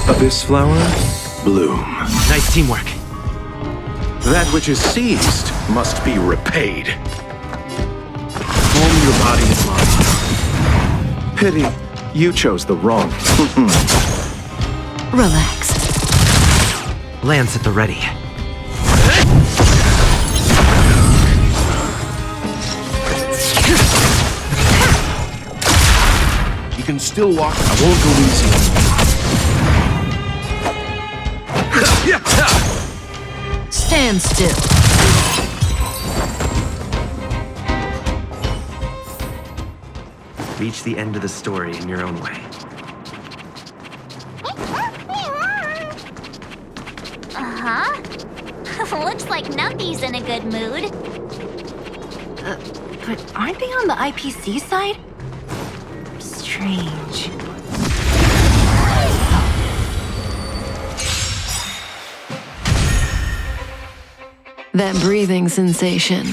Abyss flower, bloom. Nice teamwork. That which is seized must be repaid. Calm your body and mind. Pity, you chose the wrong. Relax. Lance at the ready. You can still walk. I won't go easy on you. Stand still. Reach the end of the story in your own way. Uh-huh. Looks like Numpy's in a good mood. But aren't they on the IPC side? Strange. That breathing sensation.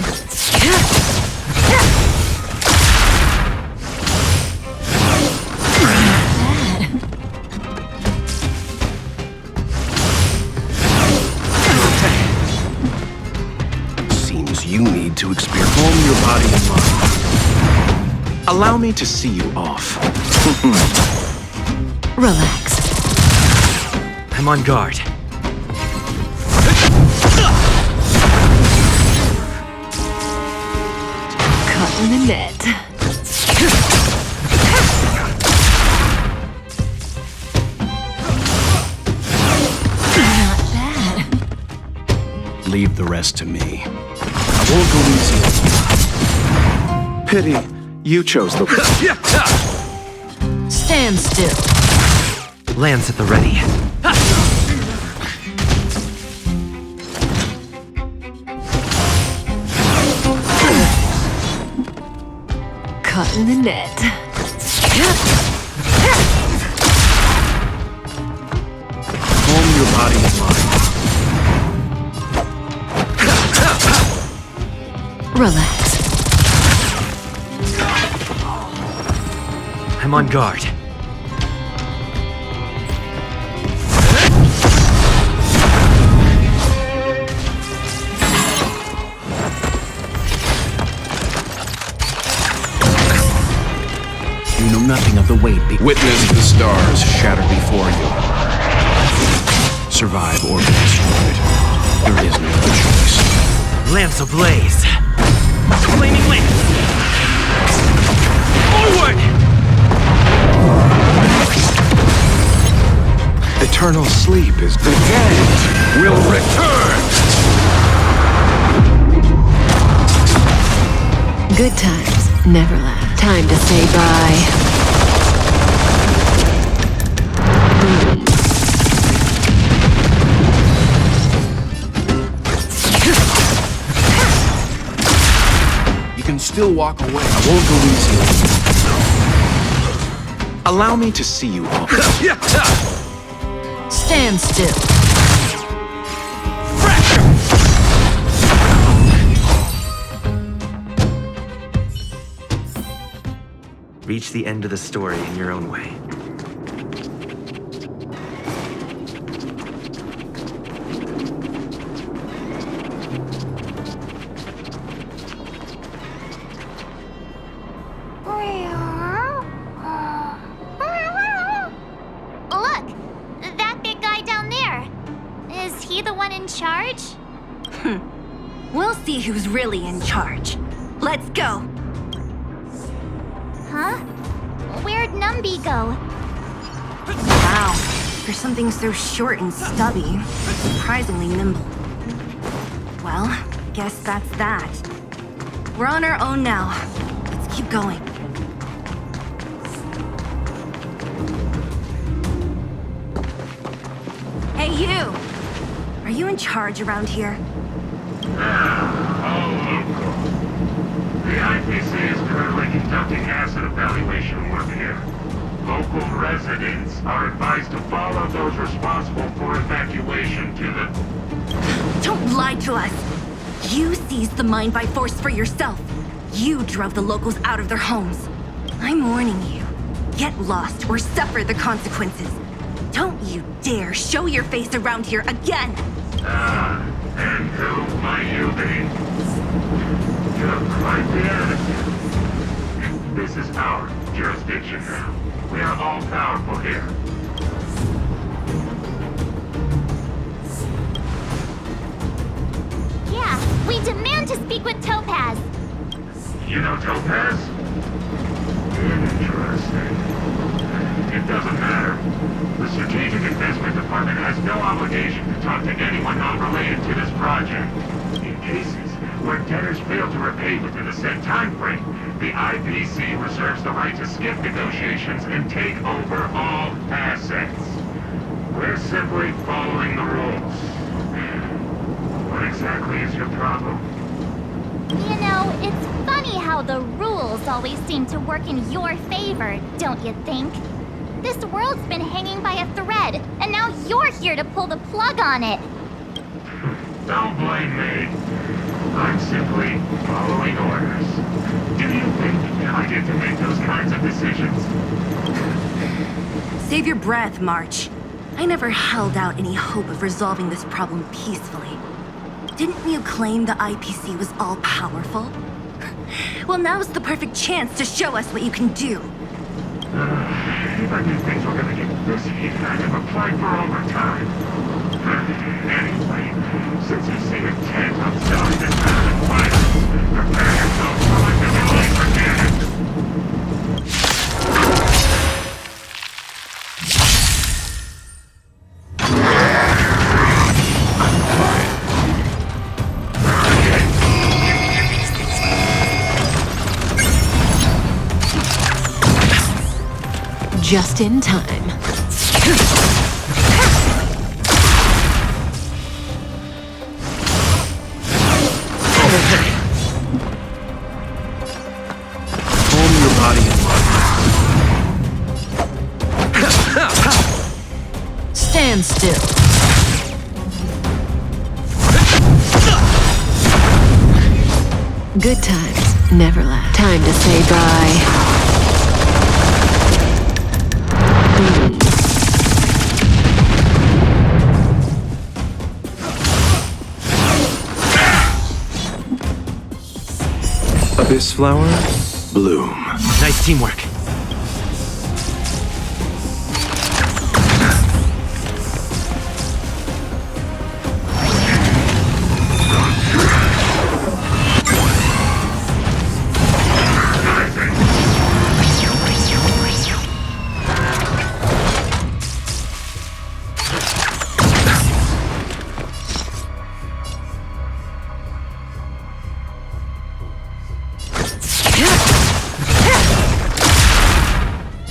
Seems you need to experience. Calm your body and mind. Allow me to see you off. Relax. I'm on guard. Caught in the net. Not bad. Leave the rest to me. I won't go easy on you. Pity, you chose the. Stand still. Lance at the ready. Caught in the net. Calm your body and mind. Relax. I'm on guard. You know nothing of the weight. Witness the stars shattered before you. Survive or be destroyed. There is no other choice. Lance ablaze. Flaming lance. Forward! Eternal sleep is the dead will return. Good times never last. Time to say bye. You can still walk away. I won't go easy. Allow me to see you off. Stand still. Reach the end of the story in your own way. Look! That big guy down there. Is he the one in charge? We'll see who's really in charge. Let's go. Huh? Where'd Numby go? Wow, for something so short and stubby, surprisingly nimble. Well, guess that's that. We're on our own now. Let's keep going. Hey, you! Are you in charge around here? The IPC is currently conducting asset evaluation work here. Local residents are advised to follow those responsible for evacuation to the... Don't lie to us! You seized the mine by force for yourself. You drove the locals out of their homes. I'm warning you. Get lost or suffer the consequences. Don't you dare show your face around here again! And who might you be? You have quite the attitude. jurisdiction now. We are all powerful here. Yeah, we demand to speak with Topaz. You know Topaz? Interesting. It doesn't matter. The Strategic Investment Department has no obligation to talk to anyone not related to this project. In cases where debtors fail to repay within a set time frame, the IPC reserves the right to skip negotiations and take over all assets. We're simply following the rules. What exactly is your problem? You know, it's funny how the rules always seem to work in your favor, don't you think? This world's been hanging by a thread, and now you're here to pull the plug on it. Don't blame me. I'm simply following orders. Do you think I get to make those kinds of decisions? Save your breath, March. I never held out any hope of resolving this problem peacefully. Didn't you claim the IPC was all-powerful? Well, now's the perfect chance to show us what you can do. If I knew things were gonna get this heated, I'd have applied for overtime. Anyway, since you seem intent on selling this massive violence, prepare yourself for like the delay again. Just in time. Calm your body and mind. Stand still. Good times never last. Time to say bye. Abyss flower, bloom. Nice teamwork.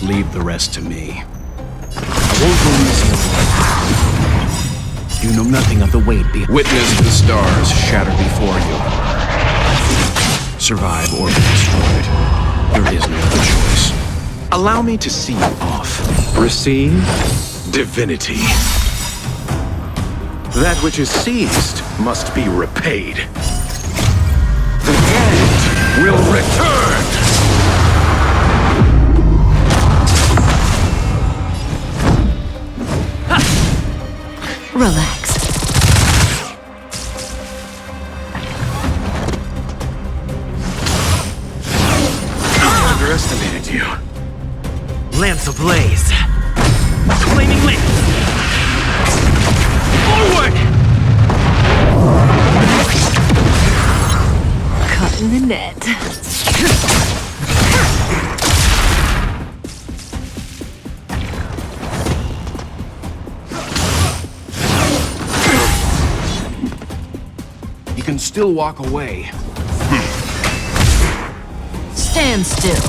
Leave the rest to me. I won't release you. You know nothing of the weight behind. Witness the stars shatter before you. Survive or be destroyed. There is no other choice. Allow me to see you off. Receive divinity. That which is seized must be repaid. The end will return! Relax. I underestimated you. Lance ablaze. Flaming lance. Forward! Caught in the net. You can still walk away. Stand still.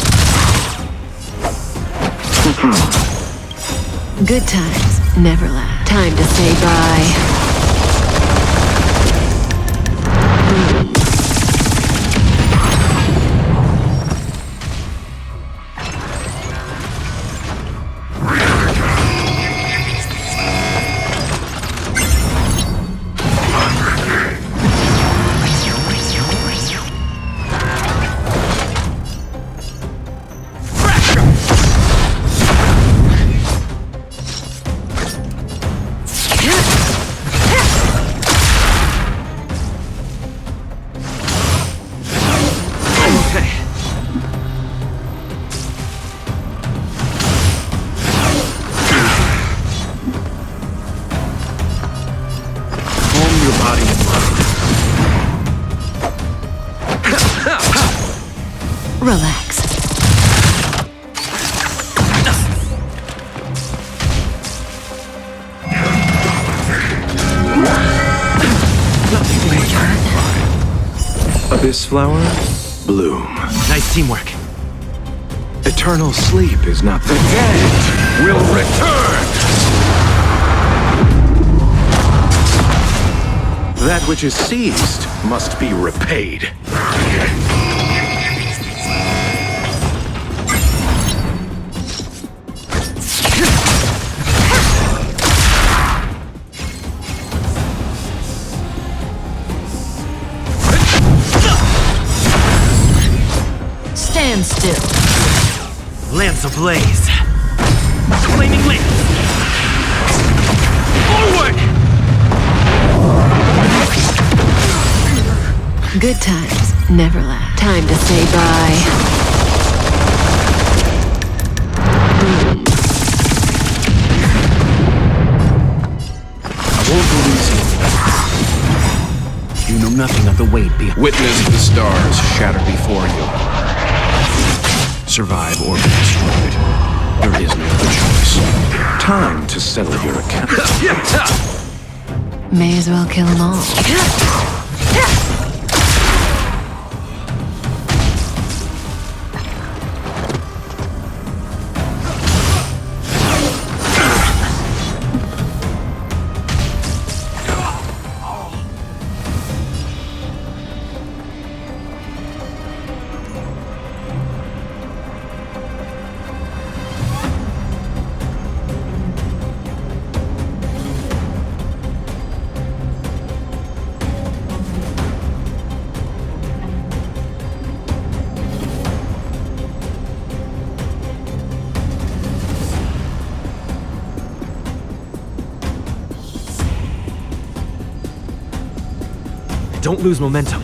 Good times never last. Time to say bye. Relax. Abyss flower, bloom. Nice teamwork. Eternal sleep is not the dead will return. That which is seized must be repaid. Stand still. Lance ablaze. Flaming lance. Forward! Good times never last. Time to say bye. Boom. I won't release you. You know nothing of the weight behind. Witness the stars shatter before you. Survive or be destroyed. There is no other choice. Time to settle your account. May as well kill them all. Don't lose momentum.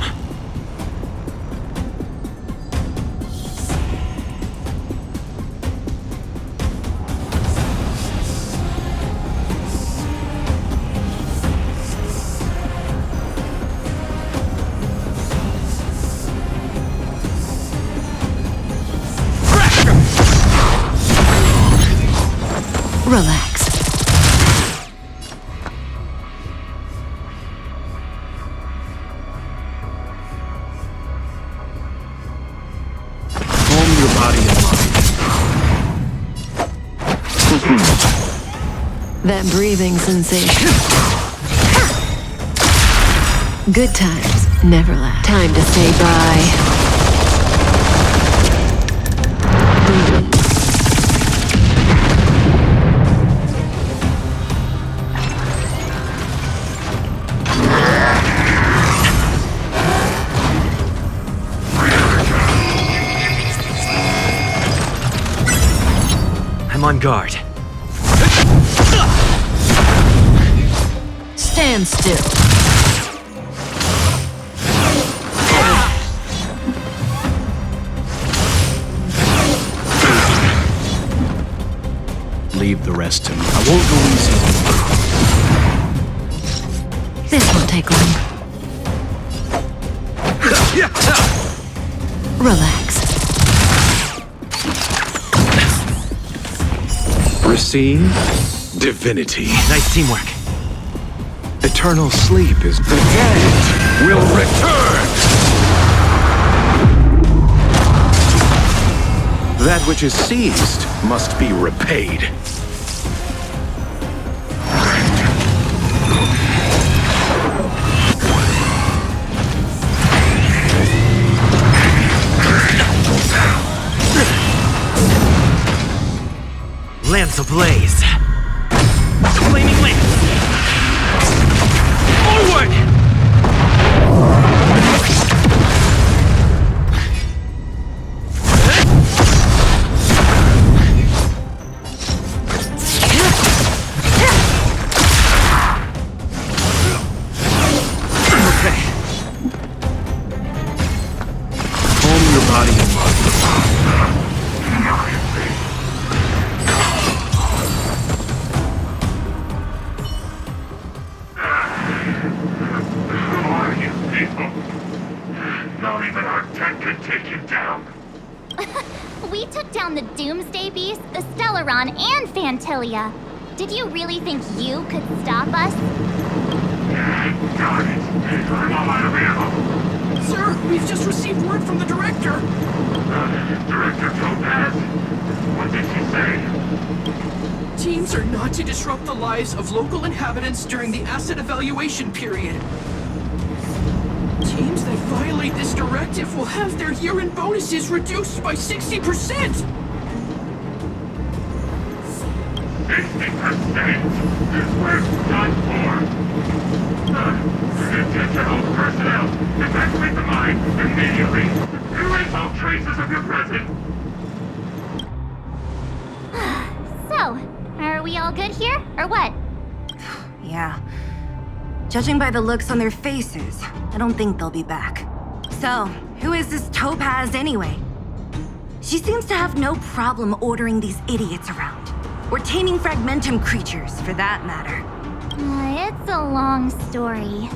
Relax. That breathing sensation. Good times never last. Time to say bye. Boom. I'm on guard. Stand still. Leave the rest to me. I won't go easy. This won't take long. Relax. Receive divinity. Nice teamwork. Eternal sleep is the dead will return. That which is seized must be repaid. Lance ablaze. Flaming lance. Forward! Okay. Calm your body and mind. Not even our tech could take you down. We took down the Doomsday Beast, the Stellaron, and Fantilia. Did you really think you could stop us? Got it. I'm all out of ammo. Sir, we've just received word from the director. Director Topaz? What did she say? Teams are not to disrupt the lives of local inhabitants during the asset evaluation period. Teams that violate this directive will have their year-end bonuses reduced by 60%! 60%? We're done for! Intentional personnel, evacuate the mine immediately! Erase all traces of your presence! So, are we all good here, or what? Yeah. Judging by the looks on their faces, I don't think they'll be back. So, who is this Topaz anyway? She seems to have no problem ordering these idiots around. Or taming fragmentum creatures, for that matter. It's a long story.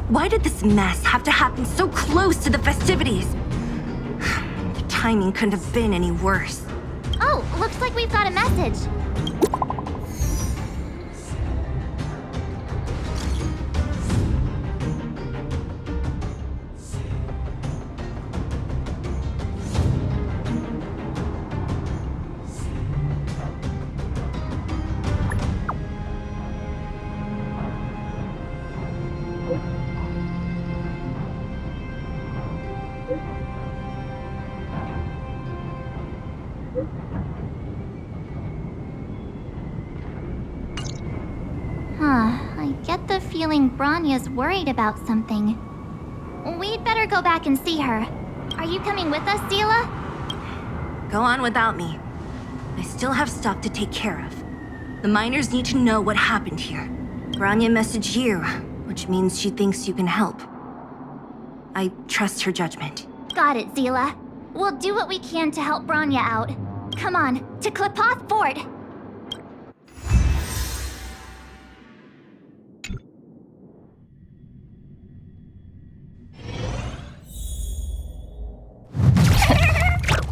Why did this mess have to happen so close to the festivities? The timing couldn't have been any worse. Oh, looks like we've got a message. I get the feeling Branya's worried about something. We'd better go back and see her. Are you coming with us, Zila? Go on without me. I still have stuff to take care of. The miners need to know what happened here. Branya messaged you, which means she thinks you can help. I trust her judgment. Got it, Zila. We'll do what we can to help Branya out. Come on, to Klipoth Fort!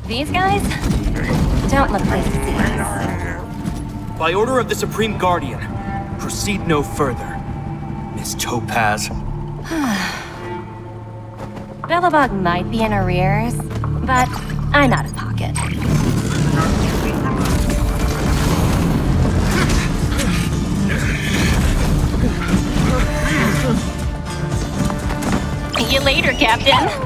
These guys don't look like thieves. By order of the Supreme Guardian, proceed no further, Miss Topaz. Belobog might be in arrears, but I'm out of pocket. See you later, Captain.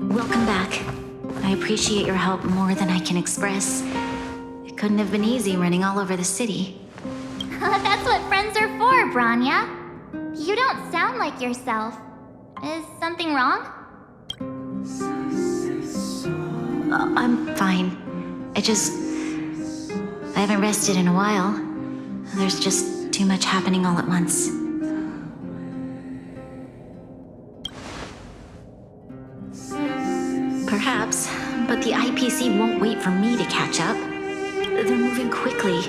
Welcome back. I appreciate your help more than I can express. It couldn't have been easy running all over the city. That's what friends are for, Branya. You don't sound like yourself. Is something wrong? I'm fine. I haven't rested in a while. There's just too much happening all at once. Perhaps, but the IPC won't wait for me to catch up. They're moving quickly.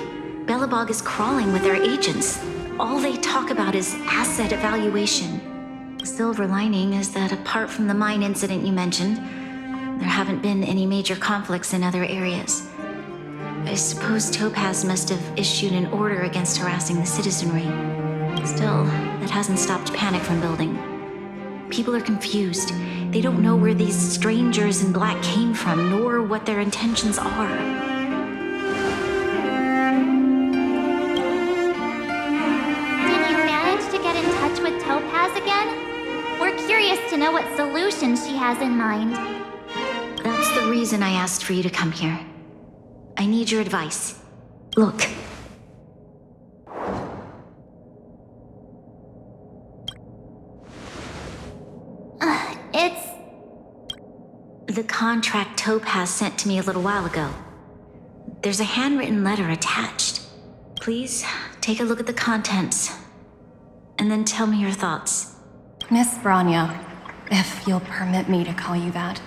Belobog is crawling with their agents. All they talk about is asset evaluation. The silver lining is that apart from the mine incident you mentioned, there haven't been any major conflicts in other areas. I suppose Topaz must have issued an order against harassing the citizenry. Still, that hasn't stopped panic from building. People are confused. They don't know where these strangers in black came from, nor what their intentions are. Did you manage to get in touch with Topaz again? We're curious to know what solution she has in mind. That's the reason I asked for you to come here. I need your advice. Look. It's... The contract Topaz sent to me a little while ago. There's a handwritten letter attached. Please take a look at the contents, and then tell me your thoughts. Miss Branya, if you'll permit me to call you that,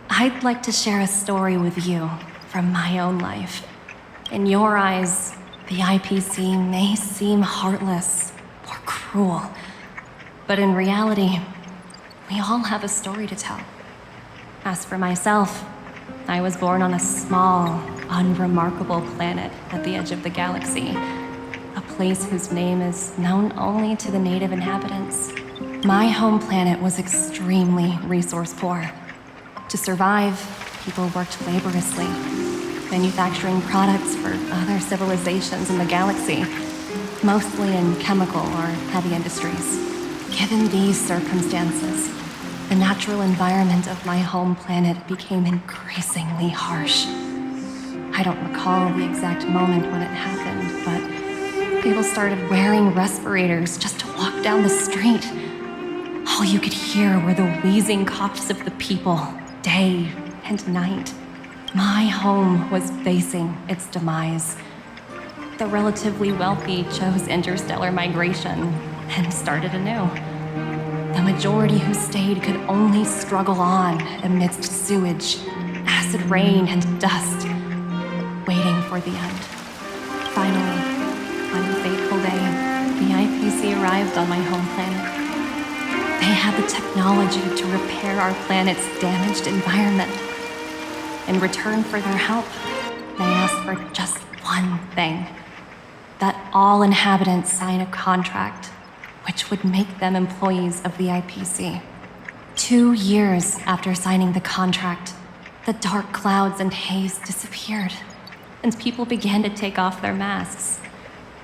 I'd like to share a story with you from my own life. In your eyes, the IPC may seem heartless or cruel, but in reality, we all have a story to tell. As for myself, I was born on a small, unremarkable planet at the edge of the galaxy, a place whose name is known only to the native inhabitants. My home planet was extremely resource poor. To survive, people worked laboriously, manufacturing products for other civilizations in the galaxy, mostly in chemical or heavy industries. Given these circumstances, the natural environment of my home planet became increasingly harsh. I don't recall the exact moment when it happened, but people started wearing respirators just to walk down the street. All you could hear were the wheezing coughs of the people, day and night. My home was facing its demise. The relatively wealthy chose interstellar migration and started anew. The majority who stayed could only struggle on amidst sewage, acid rain, and dust, waiting for the end. Finally, on a fateful day, the IPC arrived on my home planet. They had the technology to repair our planet's damaged environment. In return for their help, they asked for just one thing: that all inhabitants sign a contract which would make them employees of the IPC. 2 years after signing the contract, the dark clouds and haze disappeared, and people began to take off their masks.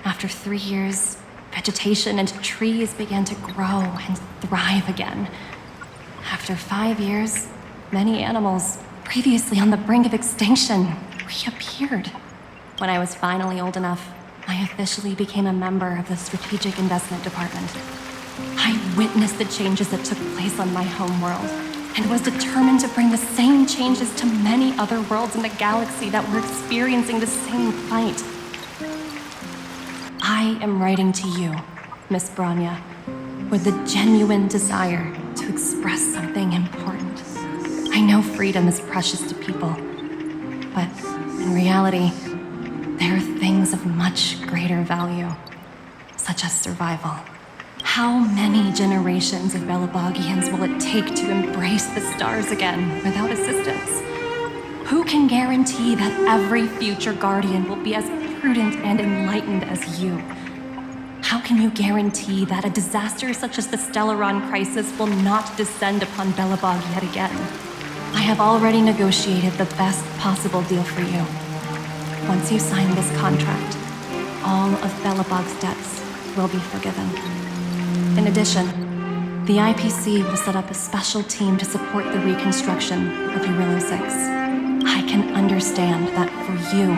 After 3 years, vegetation and trees began to grow and thrive again. After 5 years, many animals, previously on the brink of extinction, reappeared. When I was finally old enough, I officially became a member of the Strategic Investment Department. I witnessed the changes that took place on my home world, and was determined to bring the same changes to many other worlds in the galaxy that were experiencing the same plight. I am writing to you, Miss Branya, with the genuine desire to express something important. I know freedom is precious to people, but in reality, there are things of much greater value, such as survival. How many generations of Belobogians will it take to embrace the stars again without assistance? Who can guarantee that every future guardian will be as prudent and enlightened as you? How can you guarantee that a disaster such as the Stellaron crisis will not descend upon Belobog yet again? I have already negotiated the best possible deal for you. Once you sign this contract, all of Belobog's debts will be forgiven. In addition, the IPC will set up a special team to support the reconstruction of Eurilo 6. I can understand that for you,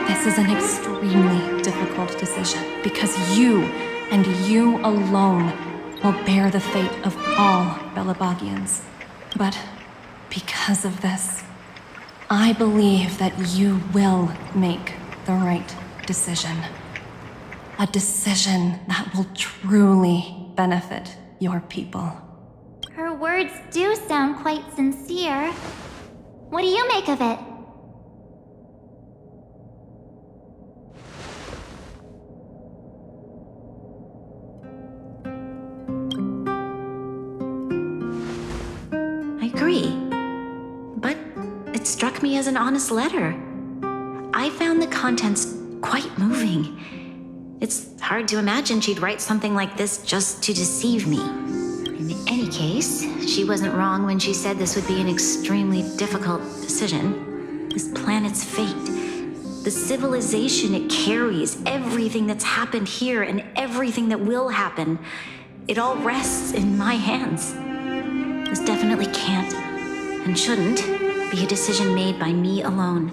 this is an extremely difficult decision, because you, and you alone, will bear the fate of all Belobogians. But because of this, I believe that you will make the right decision. A decision that will truly benefit your people. Her words do sound quite sincere. What do you make of it? I agree. But it struck me as an honest letter. I found the contents quite moving. It's hard to imagine she'd write something like this just to deceive me. In any case, she wasn't wrong when she said this would be an extremely difficult decision. This planet's fate, the civilization it carries, everything that's happened here and everything that will happen, it all rests in my hands. This definitely can't, and shouldn't, be a decision made by me alone.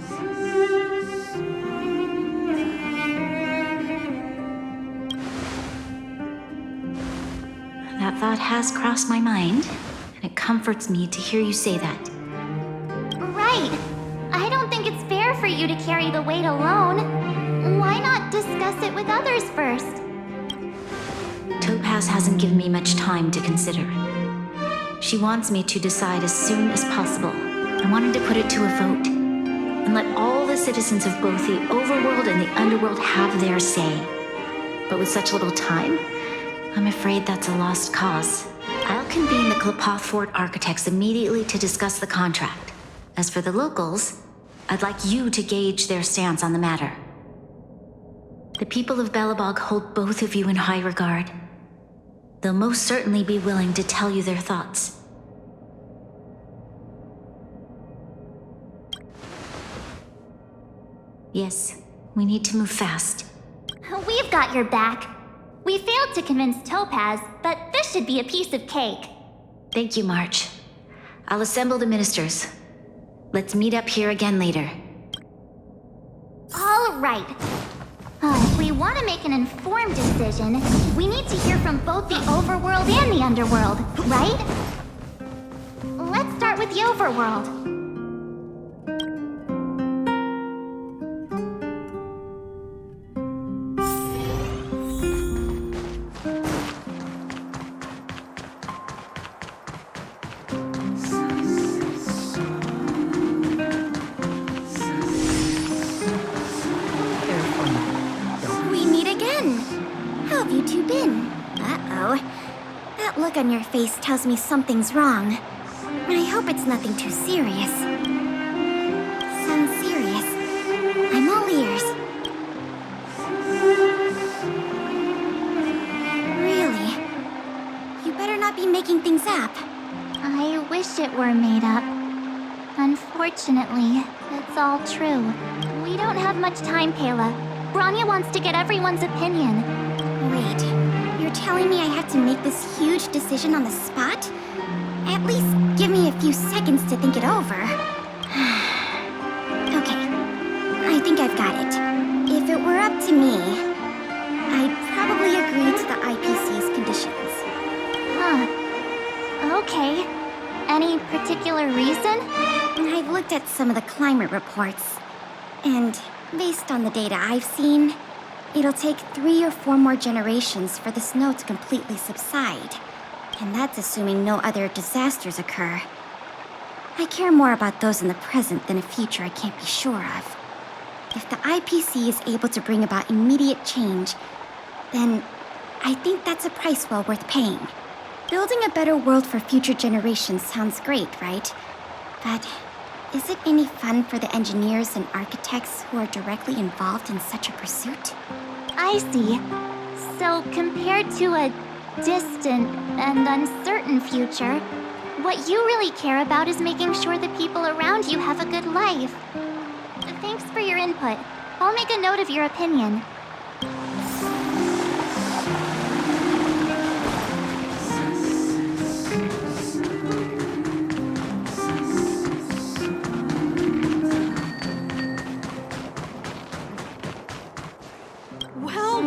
That thought has crossed my mind, and it comforts me to hear you say that. Right. I don't think it's fair for you to carry the weight alone. Why not discuss it with others first? Topaz hasn't given me much time to consider. She wants me to decide as soon as possible. I wanted to put it to a vote. and let all the citizens of both the overworld and the underworld have their say. But with such little time, I'm afraid that's a lost cause. I'll convene the Klapothfort architects immediately to discuss the contract. As for the locals, I'd like you to gauge their stance on the matter. The people of Belobog hold both of you in high regard. They'll most certainly be willing to tell you their thoughts. Yes, we need to move fast. We've got your back. We failed to convince Topaz, but this should be a piece of cake. Thank you, March. I'll assemble the ministers. Let's meet up here again later. All right. If we want to make an informed decision, we need to hear from both the overworld and the underworld, right? Let's start with the overworld. On your face tells me something's wrong. I hope it's nothing too serious. Sounds serious. I'm all ears. Really? You better not be making things up. I wish it were made up. Unfortunately, it's all true. We don't have much time, Kayla. Branya wants to get everyone's opinion. Wait. You're telling me I have to make this huge decision on the spot? At least give me a few seconds to think it over. Okay, I think I've got it. If it were up to me, I'd probably agree to the IPC's conditions. Okay. Any particular reason? I've looked at some of the climate reports, and based on the data I've seen, it'll take 3 or 4 more generations for the snow to completely subside. And that's assuming no other disasters occur. I care more about those in the present than a future I can't be sure of. If the IPC is able to bring about immediate change, then I think that's a price well worth paying. Building a better world for future generations sounds great, right? But is it any fun for the engineers and architects who are directly involved in such a pursuit? I see. So compared to a distant and uncertain future, what you really care about is making sure the people around you have a good life. Thanks for your input. I'll make a note of your opinion.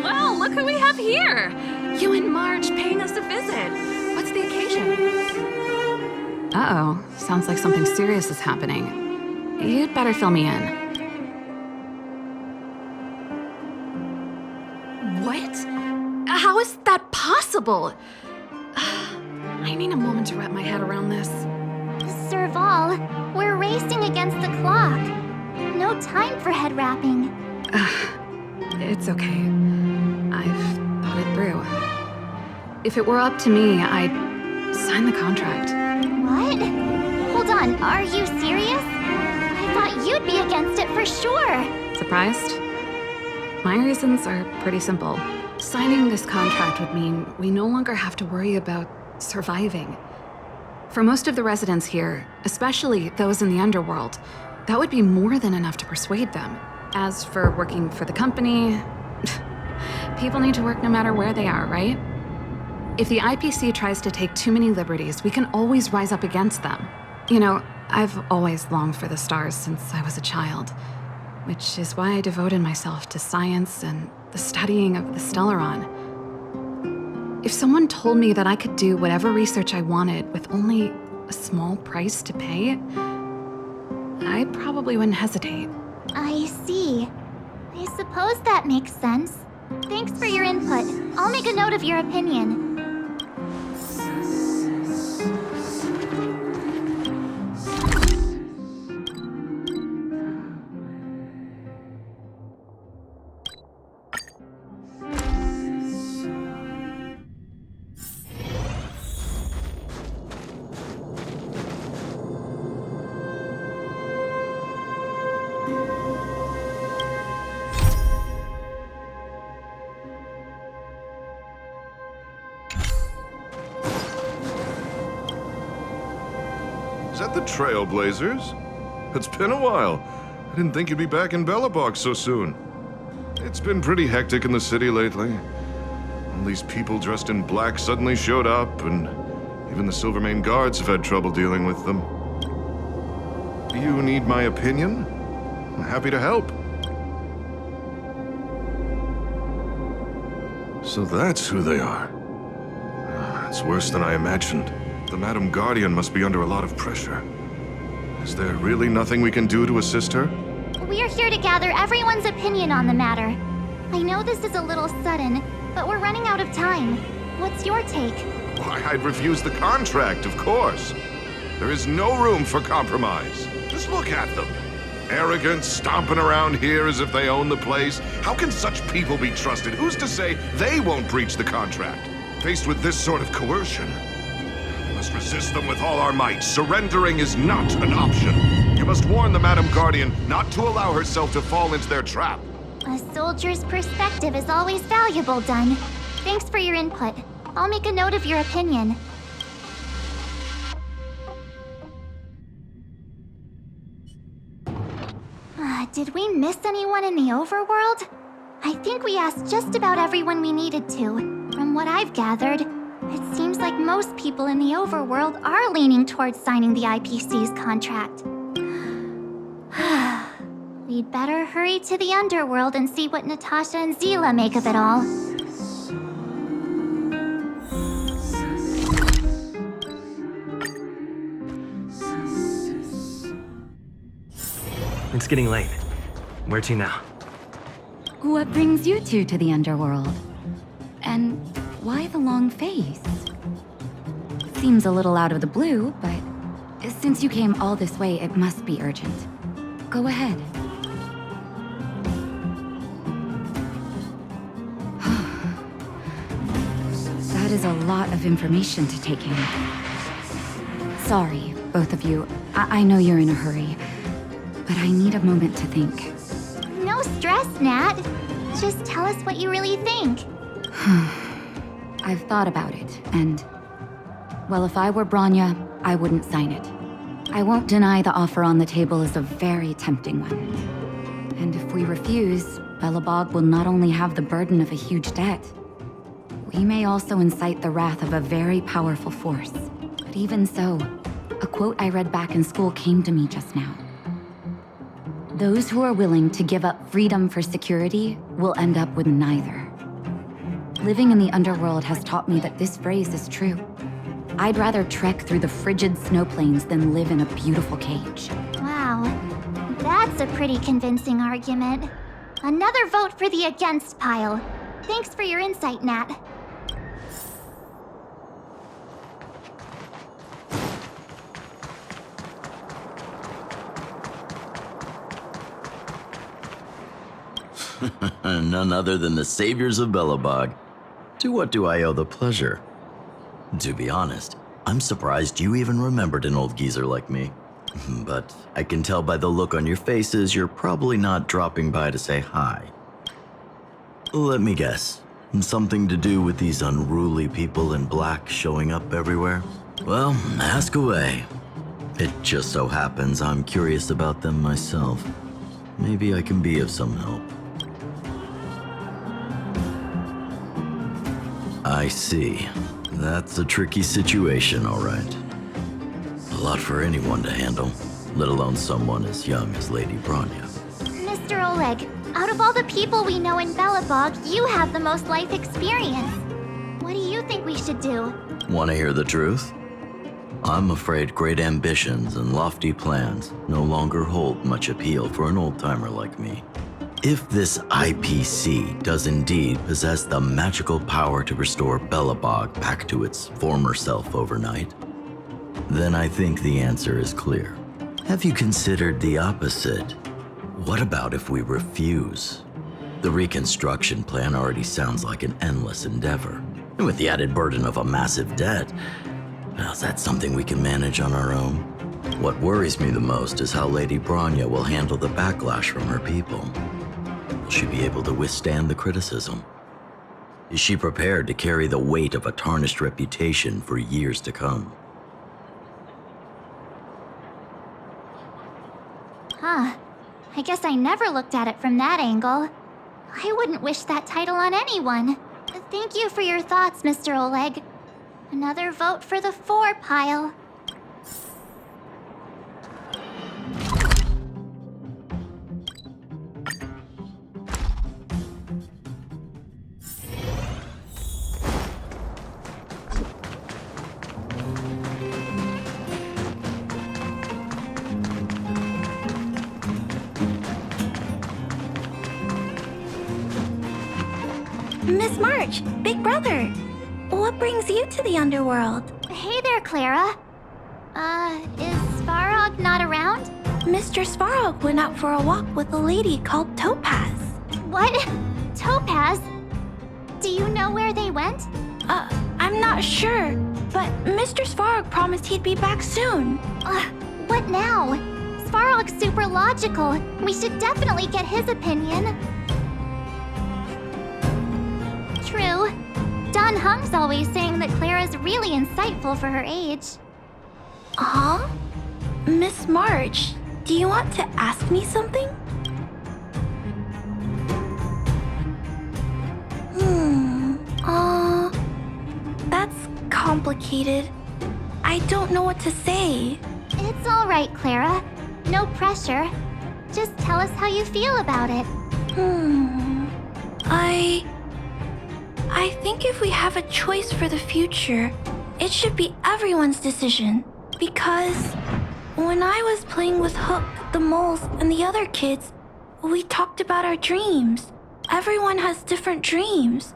Well, look who we have here! You and Marge paying us a visit. What's the occasion? Uh-oh. Sounds like something serious is happening. You'd better fill me in. What? How is that possible? I need a moment to wrap my head around this. Serval, we're racing against the clock. No time for head wrapping. It's okay. I've thought it through. If it were up to me, I'd sign the contract. What? Hold on, are you serious? I thought you'd be against it for sure. Surprised? My reasons are pretty simple. Signing this contract would mean we no longer have to worry about surviving. For most of the residents here, especially those in the underworld, that would be more than enough to persuade them. As for working for the company, people need to work no matter where they are, right? If the IPC tries to take too many liberties, we can always rise up against them. You know, I've always longed for the stars since I was a child, which is why I devoted myself to science and the studying of the Stellaron. If someone told me that I could do whatever research I wanted with only a small price to pay, I probably wouldn't hesitate. I see. I suppose that makes sense. Thanks for your input. I'll make a note of your opinion. met the Trailblazers. It's been a while. I didn't think you'd be back in Belobog so soon. It's been pretty hectic in the city lately. All these people dressed in black suddenly showed up, and even the Silvermane guards have had trouble dealing with them. Do you need my opinion? I'm happy to help. So that's who they are. It's worse than I imagined. The Madam Guardian must be under a lot of pressure. Is there really nothing we can do to assist her? We're here to gather everyone's opinion on the matter. I know this is a little sudden, but we're running out of time. What's your take? Why, I'd refuse the contract, of course. There is no room for compromise. Just look at them. Arrogant, stomping around here as if they own the place. How can such people be trusted? Who's to say they won't breach the contract? Faced with this sort of coercion, we must resist them with all our might. Surrendering is not an option. You must warn the Madam Guardian not to allow herself to fall into their trap. A soldier's perspective is always valuable, Dunn. Thanks for your input. I'll make a note of your opinion. Did we miss anyone in the overworld? I think we asked just about everyone we needed to. From what I've gathered, it seems like most people in the overworld are leaning towards signing the IPC's contract. We'd better hurry to the underworld and see what Natasha and Zila make of it all. It's getting late. Where to now? What brings you two to the underworld? And why the long face? Seems a little out of the blue, but since you came all this way, it must be urgent. Go ahead. That is a lot of information to take in. Sorry, both of you. I know you're in a hurry, but I need a moment to think. No stress, Nat. Just tell us what you really think. I've thought about it, and... well, if I were Bronya, I wouldn't sign it. I won't deny the offer on the table is a very tempting one. And if we refuse, Belobog will not only have the burden of a huge debt, we may also incite the wrath of a very powerful force. But even so, a quote I read back in school came to me just now. Those who are willing to give up freedom for security will end up with neither. Living in the underworld has taught me that this phrase is true. I'd rather trek through the frigid snow plains than live in a beautiful cage. Wow, that's a pretty convincing argument. Another vote for the against pile. Thanks for your insight, Nat. None other than the saviors of Belobog. To what do I owe the pleasure? To be honest, I'm surprised you even remembered an old geezer like me. But I can tell by the look on your faces you're probably not dropping by to say hi. Let me guess. Something to do with these unruly people in black showing up everywhere? Well, ask away. It just so happens I'm curious about them myself. Maybe I can be of some help. I see. That's a tricky situation, all right. A lot for anyone to handle, let alone someone as young as Lady Bronya. Mr. Oleg, out of all the people we know in Belobog, you have the most life experience. What do you think we should do? Want to hear the truth? I'm afraid great ambitions and lofty plans no longer hold much appeal for an old-timer like me. If this IPC does indeed possess the magical power to restore Belobog back to its former self overnight, then I think the answer is clear. Have you considered the opposite? What about if we refuse? The reconstruction plan already sounds like an endless endeavor. And with the added burden of a massive debt, now is that something we can manage on our own? What worries me the most is how Lady Bronya will handle the backlash from her people. Will she be able to withstand the criticism? Is she prepared to carry the weight of a tarnished reputation for years to come? Huh. I guess I never looked at it from that angle. I wouldn't wish that title on anyone. Thank you for your thoughts, Mr. Oleg. Another vote for the 4 pile. Miss March, Big Brother. What brings you to the underworld? Hey there, Clara. Is Svarog not around? Mr. Svarog went out for a walk with a lady called Topaz. What? Topaz? Do you know where they went? I'm not sure, but Mr. Svarog promised he'd be back soon. What now? Svarog's super logical. We should definitely get his opinion. True. Don Hung's always saying that Clara's really insightful for her age. Huh? Miss March, do you want to ask me something? That's complicated. I don't know what to say. It's all right, Clara. No pressure. Just tell us how you feel about it. I think if we have a choice for the future, it should be everyone's decision. Because when I was playing with Hook, the moles, and the other kids, we talked about our dreams. Everyone has different dreams.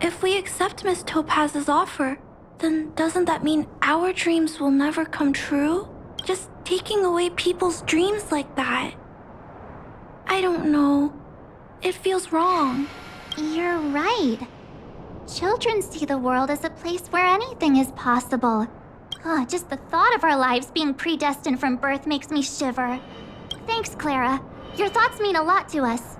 If we accept Miss Topaz's offer, then doesn't that mean our dreams will never come true? Just taking away people's dreams like that. I don't know. It feels wrong. You're right. Children see the world as a place where anything is possible. Just the thought of our lives being predestined from birth makes me shiver. Thanks, Clara. Your thoughts mean a lot to us.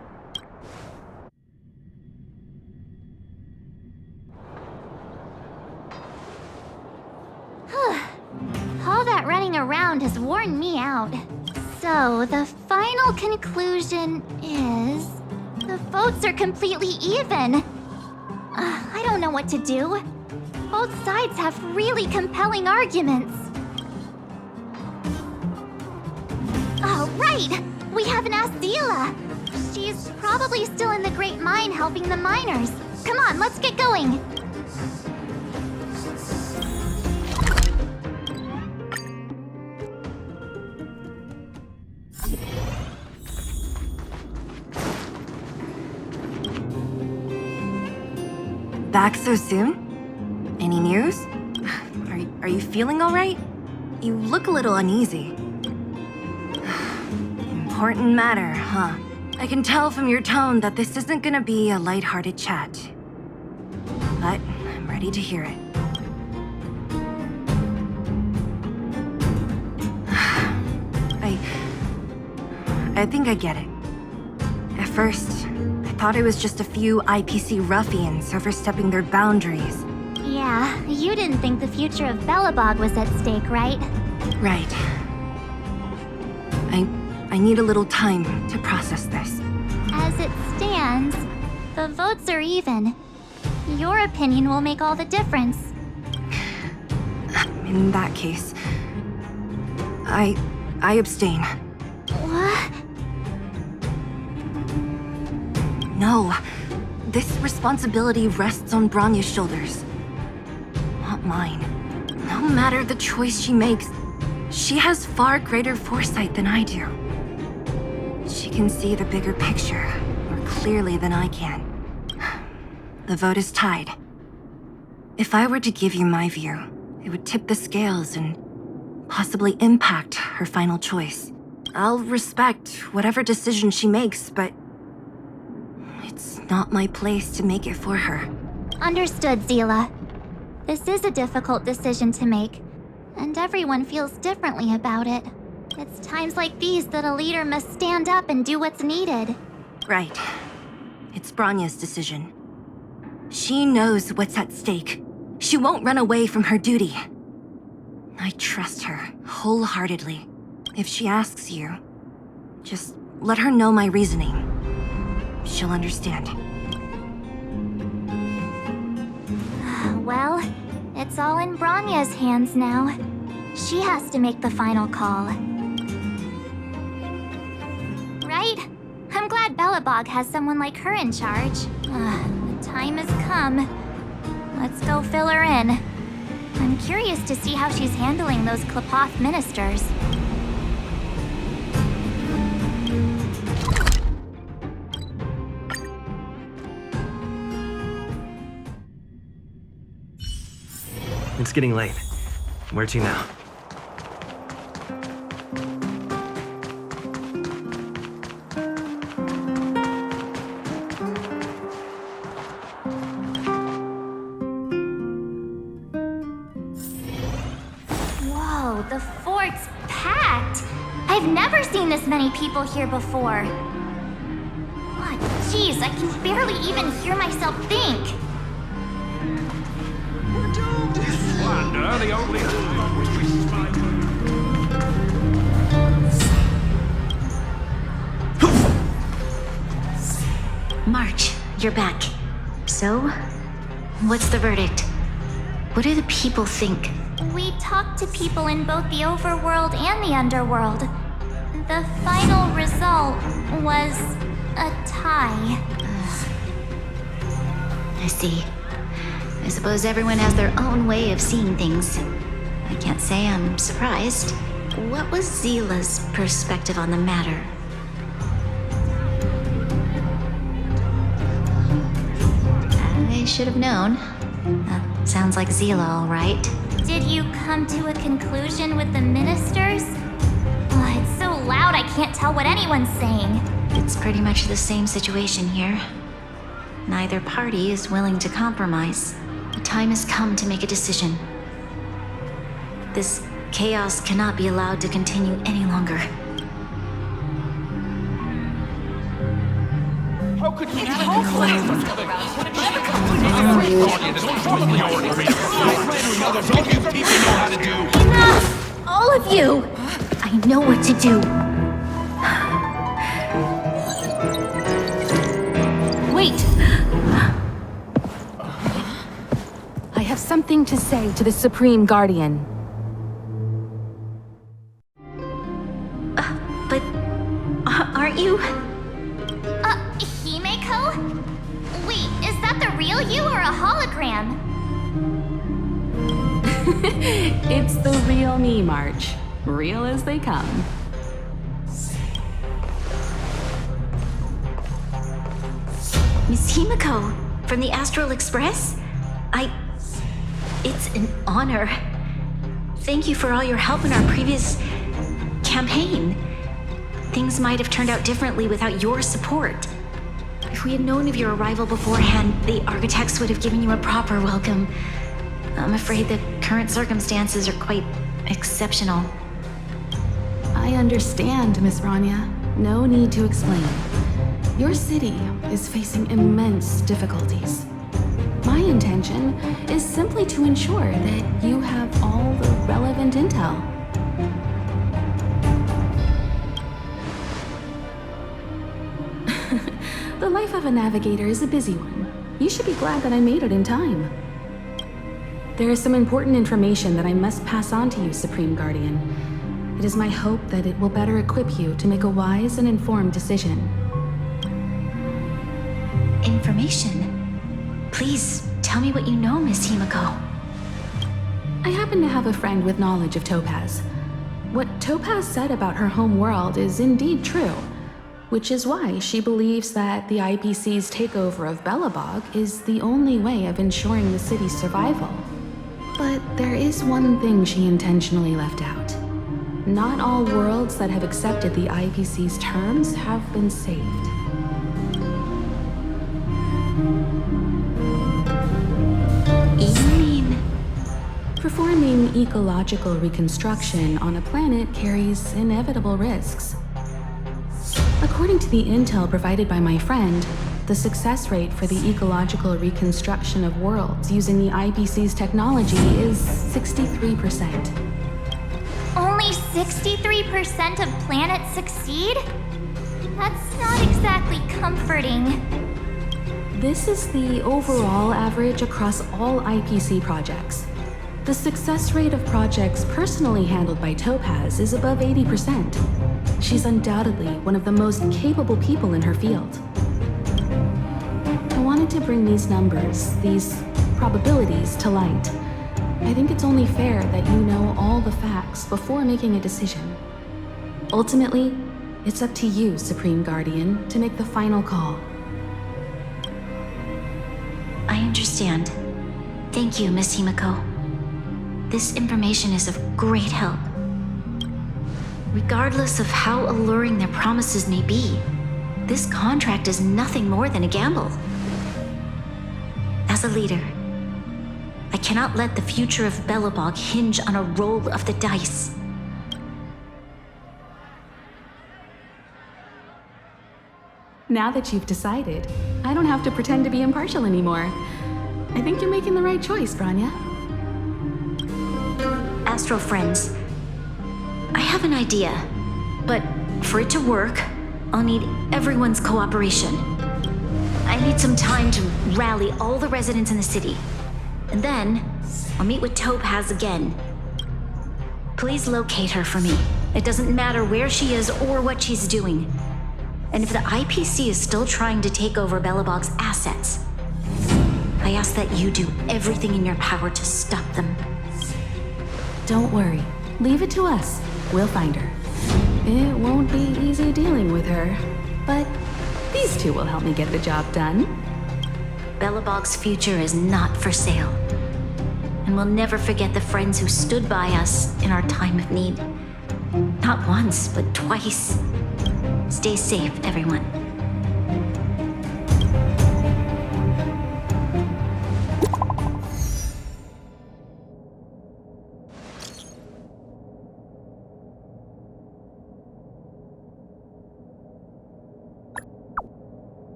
All that running around has worn me out. So, the final conclusion is... the votes are completely even. I don't know what to do. Both sides have really compelling arguments. Oh, right! We haven't asked Zila. She's probably still in the Great Mine helping the miners. Come on, let's get going. Back so soon? Any news? Are you feeling all right? You look a little uneasy. Important matter, huh? I can tell from your tone that this isn't gonna be a lighthearted chat. But I'm ready to hear it. I think I get it. At first, I thought it was just a few IPC ruffians overstepping their boundaries. Yeah, you didn't think the future of Belobog was at stake, right? Right. I need a little time to process this. As it stands, the votes are even. Your opinion will make all the difference. In that case, I abstain. What? No. This responsibility rests on Branya's shoulders. Not mine. No matter the choice she makes, she has far greater foresight than I do. She can see the bigger picture more clearly than I can. The vote is tied. If I were to give you my view, it would tip the scales and possibly impact her final choice. I'll respect whatever decision she makes, but it's not my place to make it for her. Understood, Zila. This is a difficult decision to make, and everyone feels differently about it. It's times like these that a leader must stand up and do what's needed. Right. It's Branya's decision. She knows what's at stake. She won't run away from her duty. I trust her wholeheartedly. If she asks you, Just let her know my reasoning. She'll understand. Well, it's all in Bronya's hands now. She has to make the final call. Right? I'm glad Belobog has someone like her in charge. The time has come. Let's go fill her in. I'm curious to see how she's handling those Klapoth ministers. It's getting late. Where to now? Whoa, the fort's packed! I've never seen this many people here before. What? Jeez, I can barely even hear myself think. Wonder the only time which we March, you're back. So, what's the verdict? What do the people think? We talked to people in both the overworld and the underworld. The final result was a tie. I see. I suppose everyone has their own way of seeing things. I can't say I'm surprised. What was Zila's perspective on the matter? I should have known. Sounds like Zila, all right. Did you come to a conclusion with the ministers? Oh, it's so loud I can't tell what anyone's saying. It's pretty much the same situation here. Neither party is willing to compromise. The time has come to make a decision. This chaos cannot be allowed to continue any longer. How could you hopeless? Enough! All of you! I know what to do. Wait! I have something to say to the Supreme Guardian. But aren't you? Himeko? Wait, is that the real you or a hologram? It's the real me, March. Real as they come. Miss Himeko, from the Astral Express? It's an honor. Thank you for all your help in our previous campaign. Things might have turned out differently without your support. If we had known of your arrival beforehand, the architects would have given you a proper welcome. I'm afraid the current circumstances are quite exceptional. I understand, Miss Rania. No need to explain. Your city is facing immense difficulties. My intention is simply to ensure that you have all the relevant intel. The life of a navigator is a busy one. You should be glad that I made it in time. There is some important information that I must pass on to you, Supreme Guardian. It is my hope that it will better equip you to make a wise and informed decision. Information? Please, tell me what you know, Miss Himeko. I happen to have a friend with knowledge of Topaz. What Topaz said about her home world is indeed true, which is why she believes that the IPC's takeover of Belobog is the only way of ensuring the city's survival. But there is one thing she intentionally left out. Not all worlds that have accepted the IPC's terms have been saved. You mean? Performing ecological reconstruction on a planet carries inevitable risks. According to the intel provided by my friend, the success rate for the ecological reconstruction of worlds using the IPC's technology is 63%. Only 63% of planets succeed? That's not exactly comforting. This is the overall average across all IPC projects. The success rate of projects personally handled by Topaz is above 80%. She's undoubtedly one of the most capable people in her field. I wanted to bring these numbers, these probabilities, to light. I think it's only fair that you know all the facts before making a decision. Ultimately, it's up to you, Supreme Guardian, to make the final call. I understand. Thank you, Miss Himiko. This information is of great help. Regardless of how alluring their promises may be, this contract is nothing more than a gamble. As a leader, I cannot let the future of Belobog hinge on a roll of the dice. Now that you've decided, I don't have to pretend to be impartial anymore. I think you're making the right choice, Branya. Astro friends, I have an idea, but for it to work, I'll need everyone's cooperation. I need some time to rally all the residents in the city, and then I'll meet with Topaz again. Please locate her for me. It doesn't matter where she is or what she's doing. And if the IPC is still trying to take over Belobog's assets, I ask that you do everything in your power to stop them. Don't worry. Leave it to us. We'll find her. It won't be easy dealing with her, but these two will help me get the job done. Belobog's future is not for sale. And we'll never forget the friends who stood by us in our time of need. Not once, but twice. Stay safe, everyone.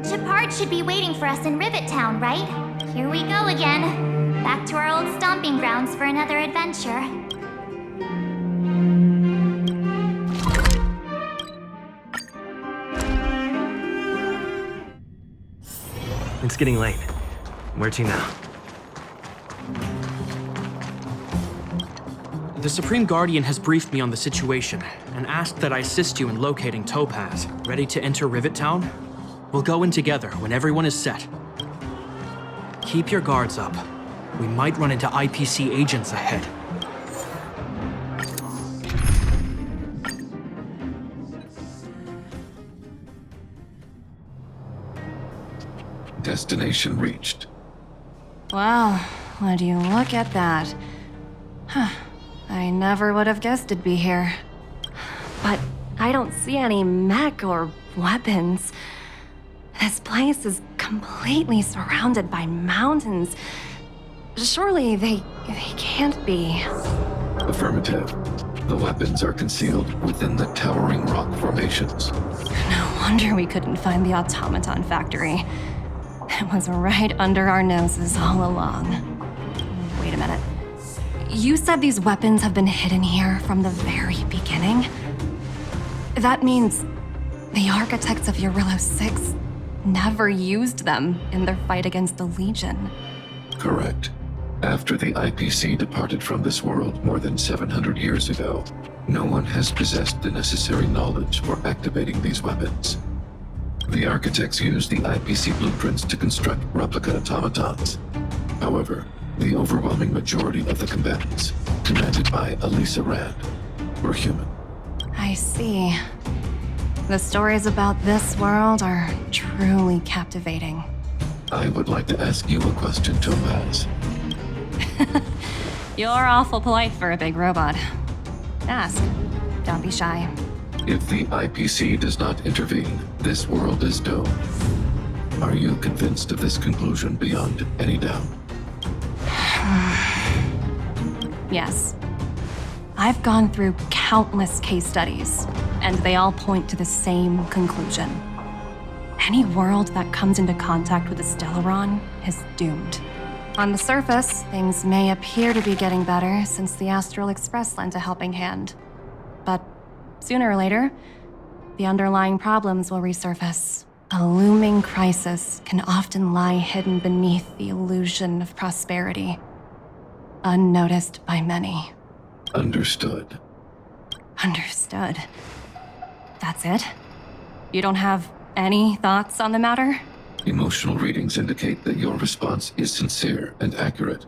Shepard should be waiting for us in Rivet Town, right? Here we go again. Back to our old stomping grounds for another adventure. It's getting late. Where to now? The Supreme Guardian has briefed me on the situation and asked that I assist you in locating Topaz. Ready to enter Rivet Town? We'll go in together when everyone is set. Keep your guards up. We might run into IPC agents ahead. Destination reached. Wow, would you look at that? Huh. I never would have guessed it'd be here. But I don't see any mech or weapons. This place is completely surrounded by mountains. Surely they can't be. Affirmative. The weapons are concealed within the towering rock formations. No wonder we couldn't find the automaton factory. It was right under our noses all along. Wait a minute. You said these weapons have been hidden here from the very beginning? That means the architects of Eurillo 6 never used them in their fight against the Legion. Correct. After the IPC departed from this world more than 700 years ago, no one has possessed the necessary knowledge for activating these weapons. The architects used the IPC blueprints to construct replica automatons. However, the overwhelming majority of the combatants, commanded by Elisa Rand, were human. I see. The stories about this world are truly captivating. I would like to ask you a question, Topaz. You're awful polite for a big robot. Ask. Don't be shy. If the IPC does not intervene, this world is doomed. Are you convinced of this conclusion beyond any doubt? Yes. I've gone through countless case studies, and they all point to the same conclusion. Any world that comes into contact with a Stellaron is doomed. On the surface, things may appear to be getting better since the Astral Express lent a helping hand. But sooner or later, the underlying problems will resurface. A looming crisis can often lie hidden beneath the illusion of prosperity, unnoticed by many. Understood. Understood. That's it? You don't have any thoughts on the matter? Emotional readings indicate that your response is sincere and accurate.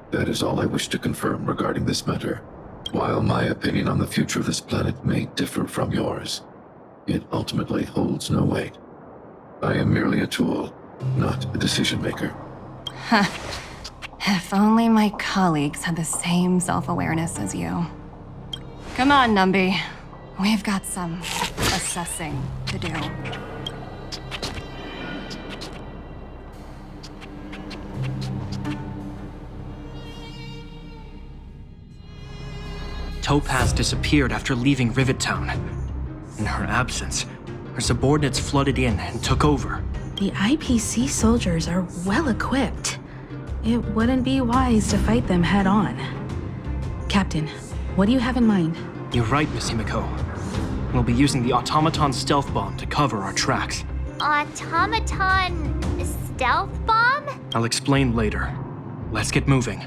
That is all I wish to confirm regarding this matter. While my opinion on the future of this planet may differ from yours, it ultimately holds no weight. I am merely a tool, not a decision maker. Huh. If only my colleagues had the same self-awareness as you. Come on, Numby. We've got some assessing to do. Topaz disappeared after leaving Rivet Town. In her absence, her subordinates flooded in and took over. The IPC soldiers are well equipped. It wouldn't be wise to fight them head on. Captain, what do you have in mind? You're right, Miss Himiko. We'll be using the automaton stealth bomb to cover our tracks. Automaton stealth bomb? I'll explain later. Let's get moving.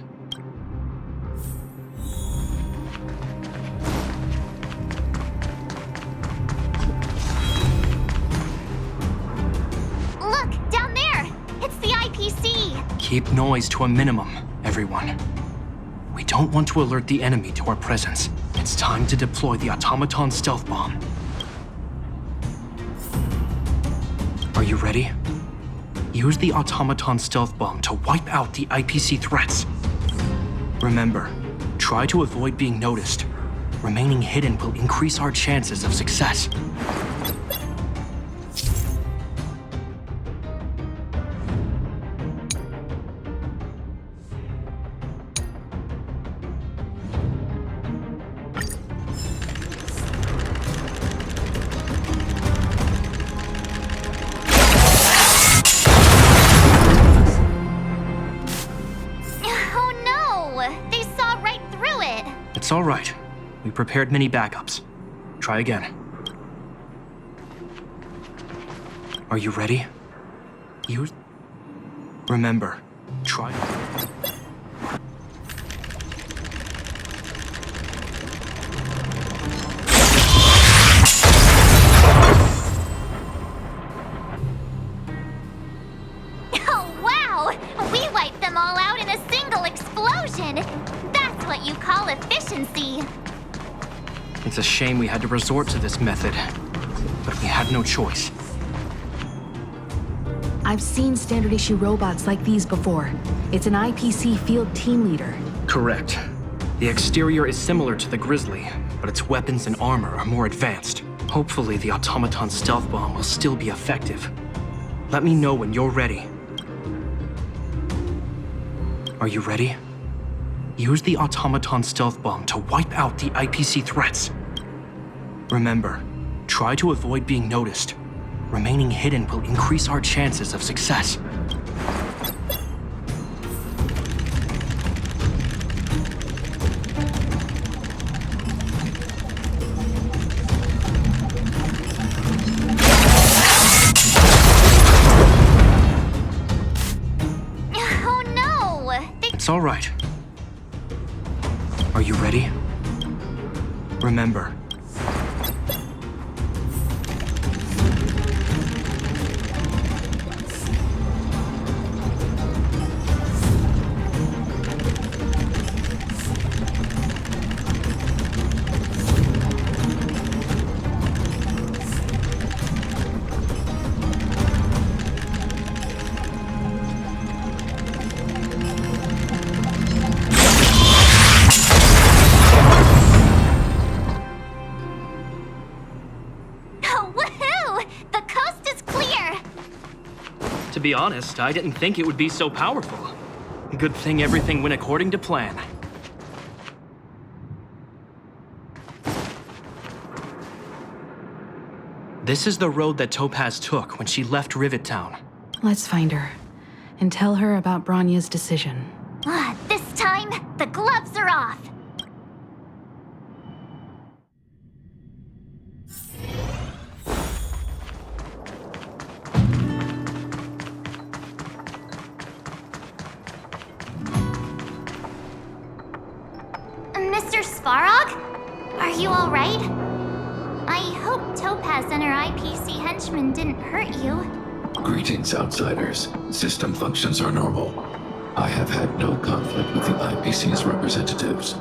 Look, down there! It's the IPC! Keep noise to a minimum, everyone. We don't want to alert the enemy to our presence. It's time to deploy the automaton stealth bomb. Are you ready? Use the automaton stealth bomb to wipe out the IPC threats. Remember, try to avoid being noticed. Remaining hidden will increase our chances of success. It's all right. We prepared many backups. Try again. Are you ready? Remember, try. Oh, wow! We wiped them all out in a single explosion! That's what you call efficiency! It's a shame we had to resort to this method, but we had no choice. I've seen standard issue robots like these before. It's an IPC field team leader. Correct. The exterior is similar to the Grizzly, but its weapons and armor are more advanced. Hopefully the automaton stealth bomb will still be effective. Let me know when you're ready. Are you ready? Use the automaton stealth bomb to wipe out the IPC threats. Remember, try to avoid being noticed. Remaining hidden will increase our chances of success. Oh no! It's all right. Are you ready? Remember, To be honest, I didn't think it would be so powerful. Good thing everything went according to plan. This is the road that Topaz took when she left Rivet Town. Let's find her and tell her about Bronya's decision. This time, the gloves are off. Mr. Svarog? Are you all right? I hope Topaz and her IPC henchmen didn't hurt you. Greetings, outsiders. System functions are normal. I have had no conflict with the IPC's representatives.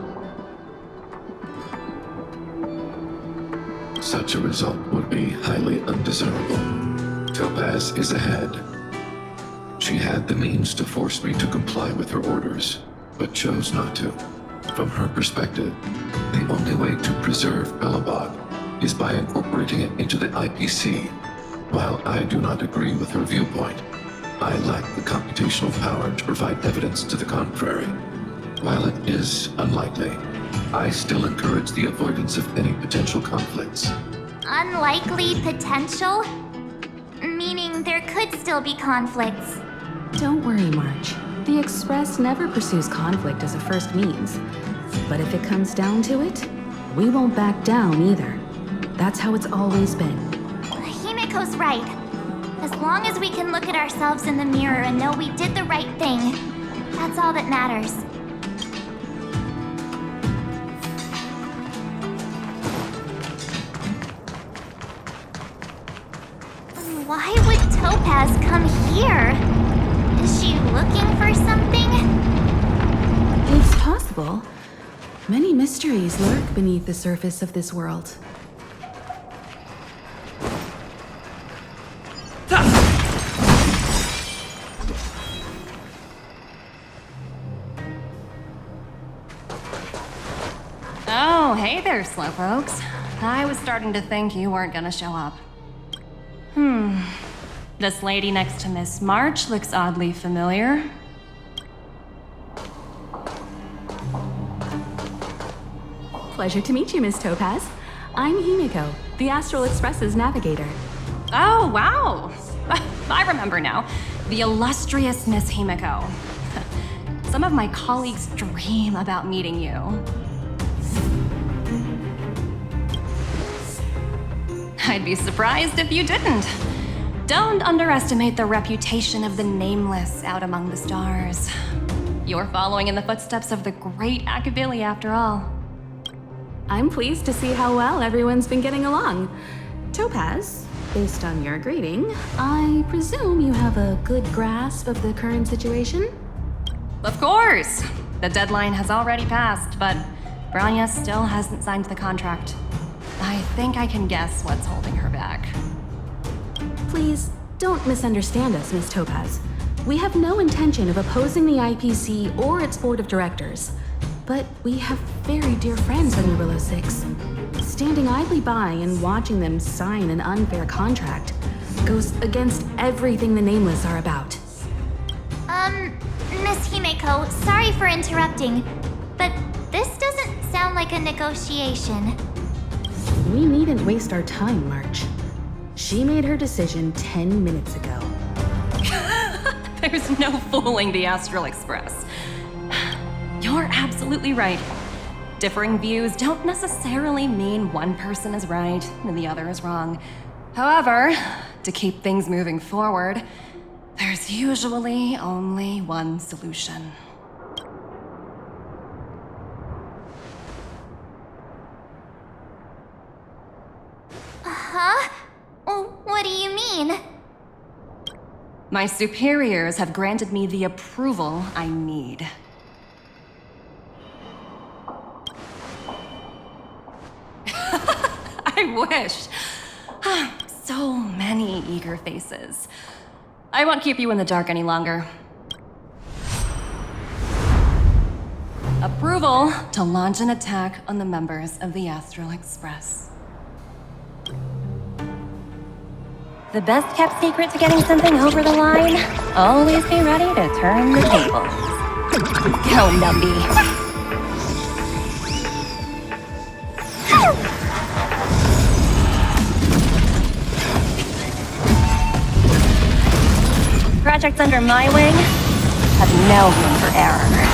Such a result would be highly undesirable. Topaz is ahead. She had the means to force me to comply with her orders, but chose not to. From her perspective, the only way to preserve Belobog is by incorporating it into the IPC. While I do not agree with her viewpoint, I lack the computational power to provide evidence to the contrary. While it is unlikely, I still encourage the avoidance of any potential conflicts. Unlikely potential? Meaning there could still be conflicts. Don't worry, March. The Express never pursues conflict as a first means. But if it comes down to it, we won't back down either. That's how it's always been. Himiko's right. As long as we can look at ourselves in the mirror and know we did the right thing, that's all that matters. Why would Topaz come here? Is she looking for something? It's possible. Many mysteries lurk beneath the surface of this world. Oh, hey there, slowpokes. I was starting to think you weren't gonna show up. This lady next to Miss March looks oddly familiar. Pleasure to meet you, Miss Topaz. I'm Himiko, the Astral Express's navigator. Oh, wow! I remember now. The illustrious Miss Himiko. Some of my colleagues dream about meeting you. I'd be surprised if you didn't. Don't underestimate the reputation of the nameless out among the stars. You're following in the footsteps of the great Akabili, after all. I'm pleased to see how well everyone's been getting along. Topaz, based on your greeting, I presume you have a good grasp of the current situation? Of course! The deadline has already passed, but Bronya still hasn't signed the contract. I think I can guess what's holding her back. Please, don't misunderstand us, Miss Topaz. We have no intention of opposing the IPC or its board of directors. But we have very dear friends on Urilla 6. Standing idly by and watching them sign an unfair contract goes against everything the Nameless are about. Miss Himeko, sorry for interrupting, but this doesn't sound like a negotiation. We needn't waste our time, March. She made her decision 10 minutes ago. There's no fooling the Astral Express. You're absolutely right. Differing views don't necessarily mean one person is right and the other is wrong. However, to keep things moving forward, there's usually only one solution. Huh? What do you mean? My superiors have granted me the approval I need. I wish. So many eager faces. I won't keep you in the dark any longer. Approval to launch an attack on the members of the Astral Express. The best kept secret to getting something over the line? Always be ready to turn the tables. Go, Numby. Projects under my wing have no room for error.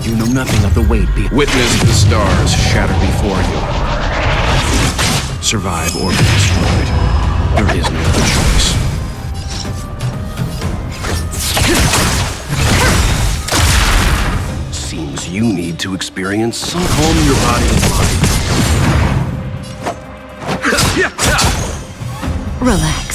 You know nothing of the weight behind. Witness the stars shatter before you. Survive or be destroyed. There is no other choice. Seems you need to experience some calm in your body and mind. Relax.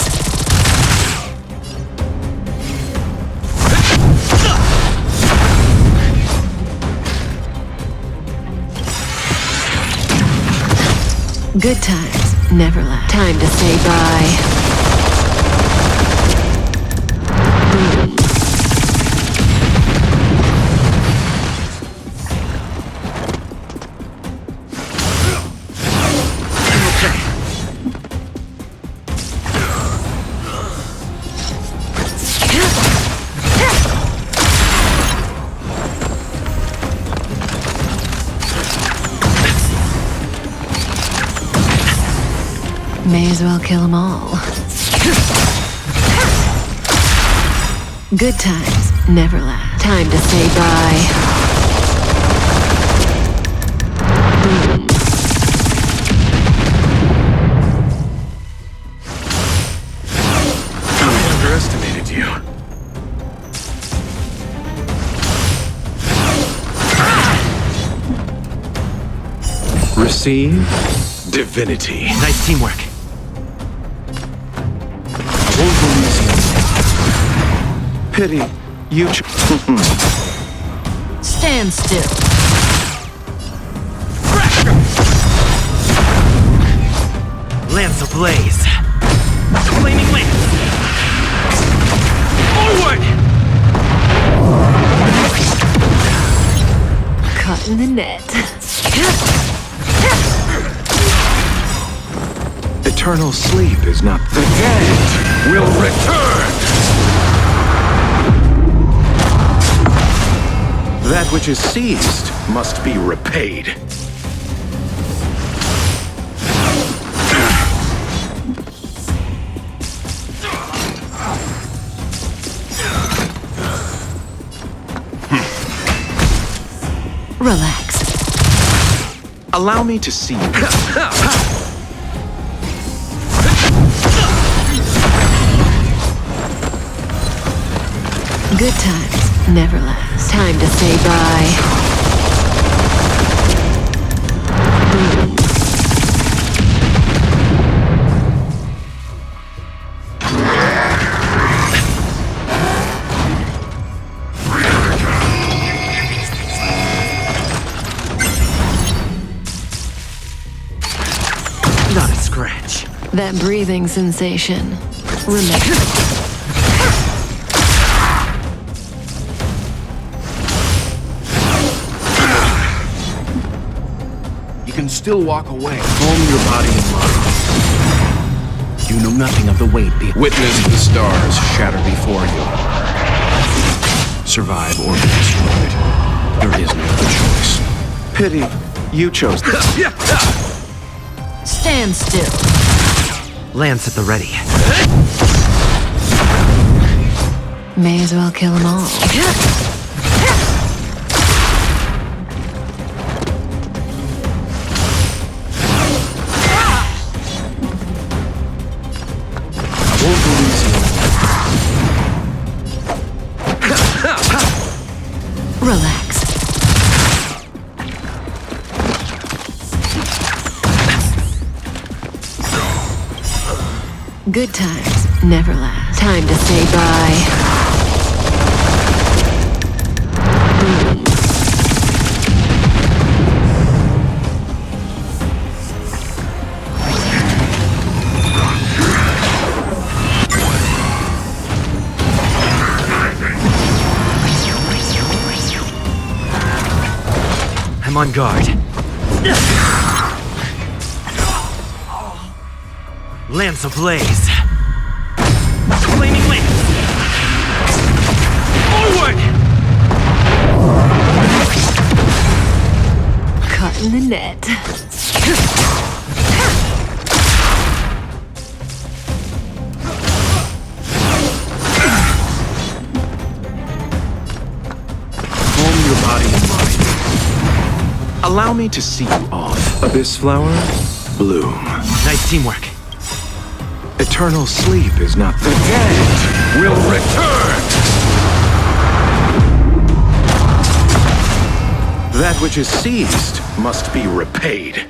Good times never last. Time to say bye. May as well kill them all. Good times never last. Time to say bye. I underestimated you. Receive divinity. Nice teamwork. Pity, you Stand still. Lance ablaze. Flaming lance. Forward! Caught in the net. Eternal sleep is not the dead will return. That which is seized must be repaid. Relax. Allow me to see you. Good times never last. Time to say bye. Not a scratch. That breathing sensation. Remember. You can still walk away. Calm your body and mind. You know nothing of the weight behind. Witness the stars shatter before you. Survive or be destroyed. There is no other choice. Pity, you chose this. Stand still. Lance at the ready. May as well kill them all. Relax. Good times never last. Time to say bye. I'm on guard. Lance ablaze. Flaming lance. Forward! Caught in the net. Calm your body and mind. Allow me to see you off. Abyss flower, bloom. Nice teamwork. Eternal sleep is not the dead will return. That which is seized must be repaid.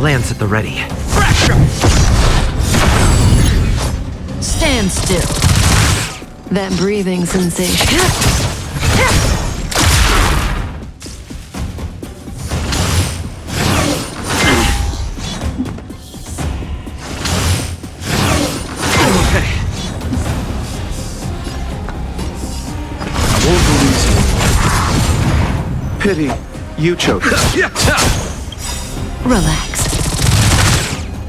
Lance at the ready. Stand still. That breathing sensation. Pity, you chose. Relax.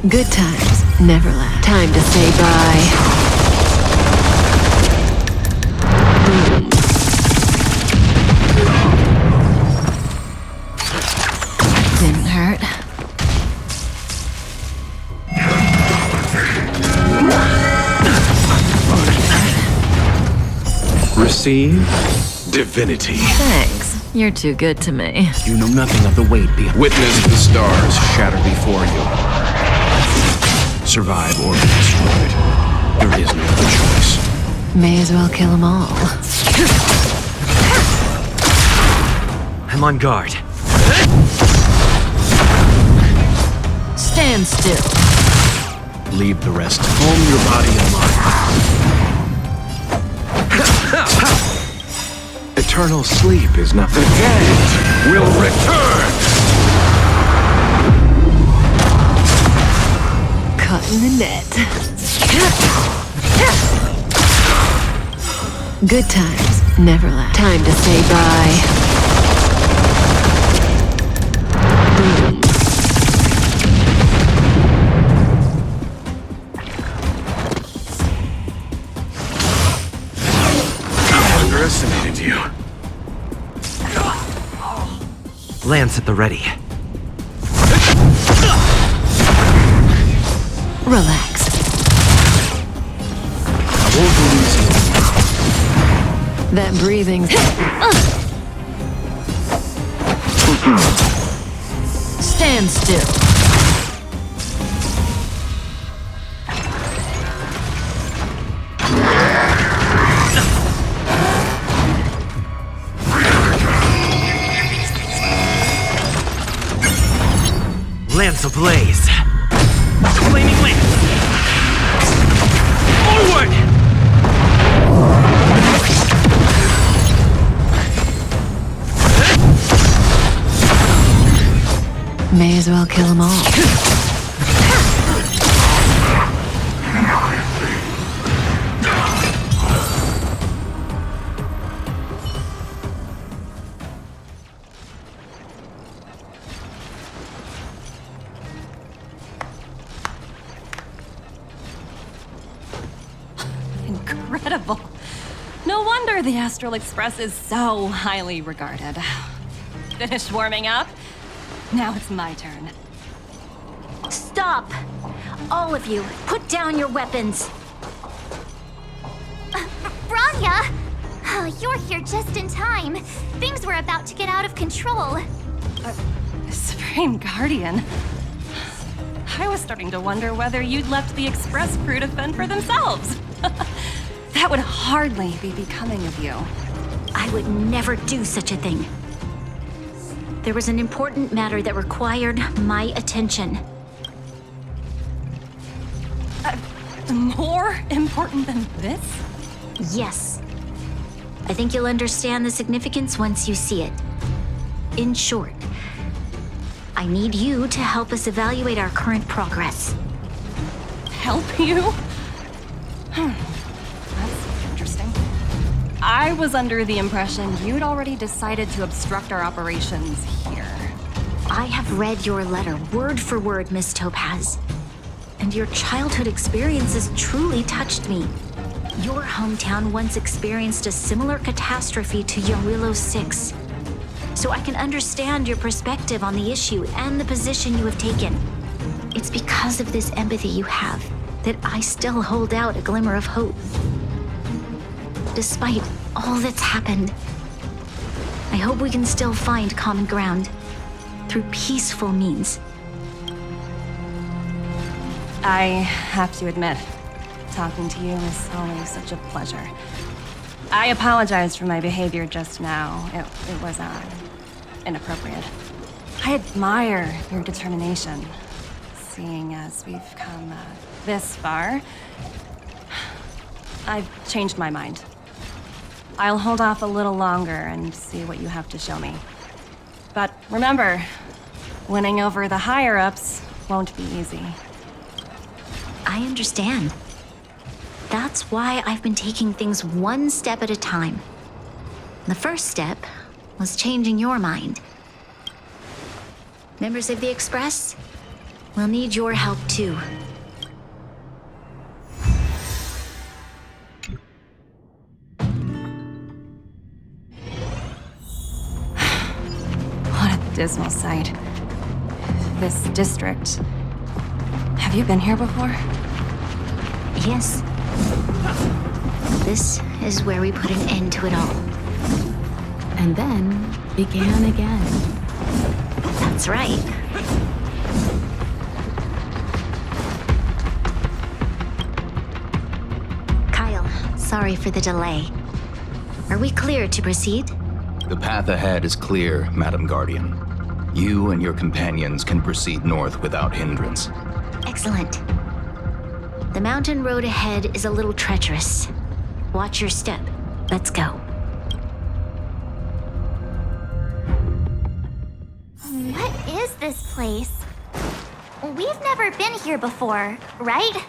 Good times never last. Time to say bye. Didn't hurt. Receive divinity. Thanks. You're too good to me. You know nothing of the weight beyond. Witness the stars shatter before you. Survive or be destroyed. There is no other choice. May as well kill them all. I'm on guard. Stand still. Leave the rest. Calm your body and mind. Eternal sleep is not the dead will return. Caught in the net. Good times never last. Time to say bye. I underestimated you. Lance at the ready. Relax. I won't lose you. That breathing. Stand still. Lance ablaze. Flaming lance. Forward! May as well kill them all. Incredible. No wonder the Astral Express is so highly regarded. Finished warming up? Now it's my turn. Stop! All of you, put down your weapons. Branya! Oh, you're here just in time. Things were about to get out of control. Supreme Guardian. I was starting to wonder whether you'd left the Express crew to fend for themselves. That would hardly be becoming of you. I would never do such a thing. There was an important matter that required my attention. More important than this? Yes. I think you'll understand the significance once you see it. In short, I need you to help us evaluate our current progress. Help you? That's interesting. I was under the impression you'd already decided to obstruct our operations here. I have read your letter word for word, Miss Topaz. And your childhood experiences truly touched me. Your hometown once experienced a similar catastrophe to Yarillo 6. So I can understand your perspective on the issue and the position you have taken. It's because of this empathy you have that I still hold out a glimmer of hope. Despite all that's happened, I hope we can still find common ground through peaceful means. I have to admit, talking to you is always such a pleasure. I apologize for my behavior just now. It was inappropriate. I admire your determination. Seeing as we've come this far, I've changed my mind. I'll hold off a little longer and see what you have to show me. But remember, winning over the higher-ups won't be easy. I understand. That's why I've been taking things one step at a time. The first step was changing your mind. Members of the Express, we'll need your help too. What a dismal sight. This district. Have you been here before? Yes. This is where we put an end to it all. And then began again. That's right. Kyle, sorry for the delay. Are we clear to proceed? The path ahead is clear, Madam Guardian. You and your companions can proceed north without hindrance. Excellent. The mountain road ahead is a little treacherous. Watch your step. Let's go. What is this place? We've never been here before, right?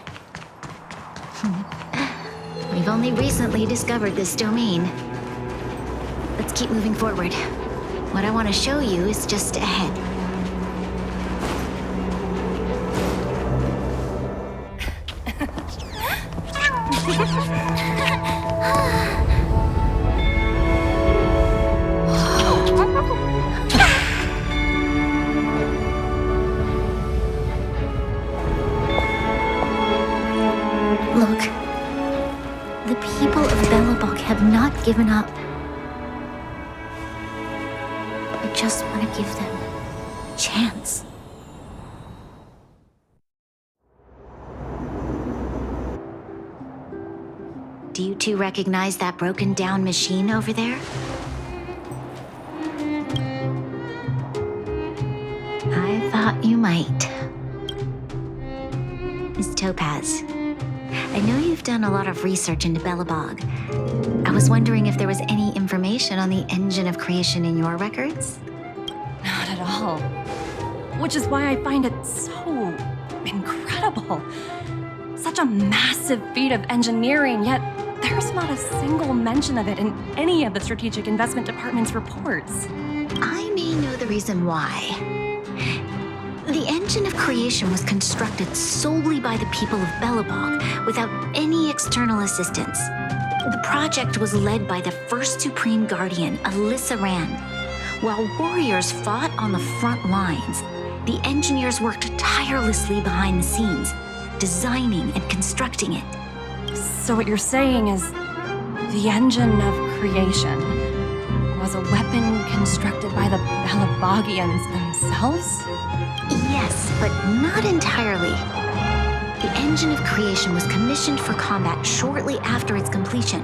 We've only recently discovered this domain. Let's keep moving forward. What I want to show you is just ahead. Look, the people of Belobog have not given up. I just want to give them a chance. Do you two recognize that broken down machine over there? I thought you might. Miss Topaz, I know you've done a lot of research into Belobog. I was wondering if there was any information on the engine of creation in your records? Not at all. Which is why I find it so incredible. Such a massive feat of engineering, yet there's not a single mention of it in any of the Strategic Investment Department's reports. I may know the reason why. The engine of creation was constructed solely by the people of Belobog without any external assistance. The project was led by the first Supreme Guardian, Alyssa Rand. While warriors fought on the front lines, the engineers worked tirelessly behind the scenes, designing and constructing it. So what you're saying is the engine of creation was a weapon constructed by the Belobogians themselves? Yes, but not entirely. The engine of creation was commissioned for combat shortly after its completion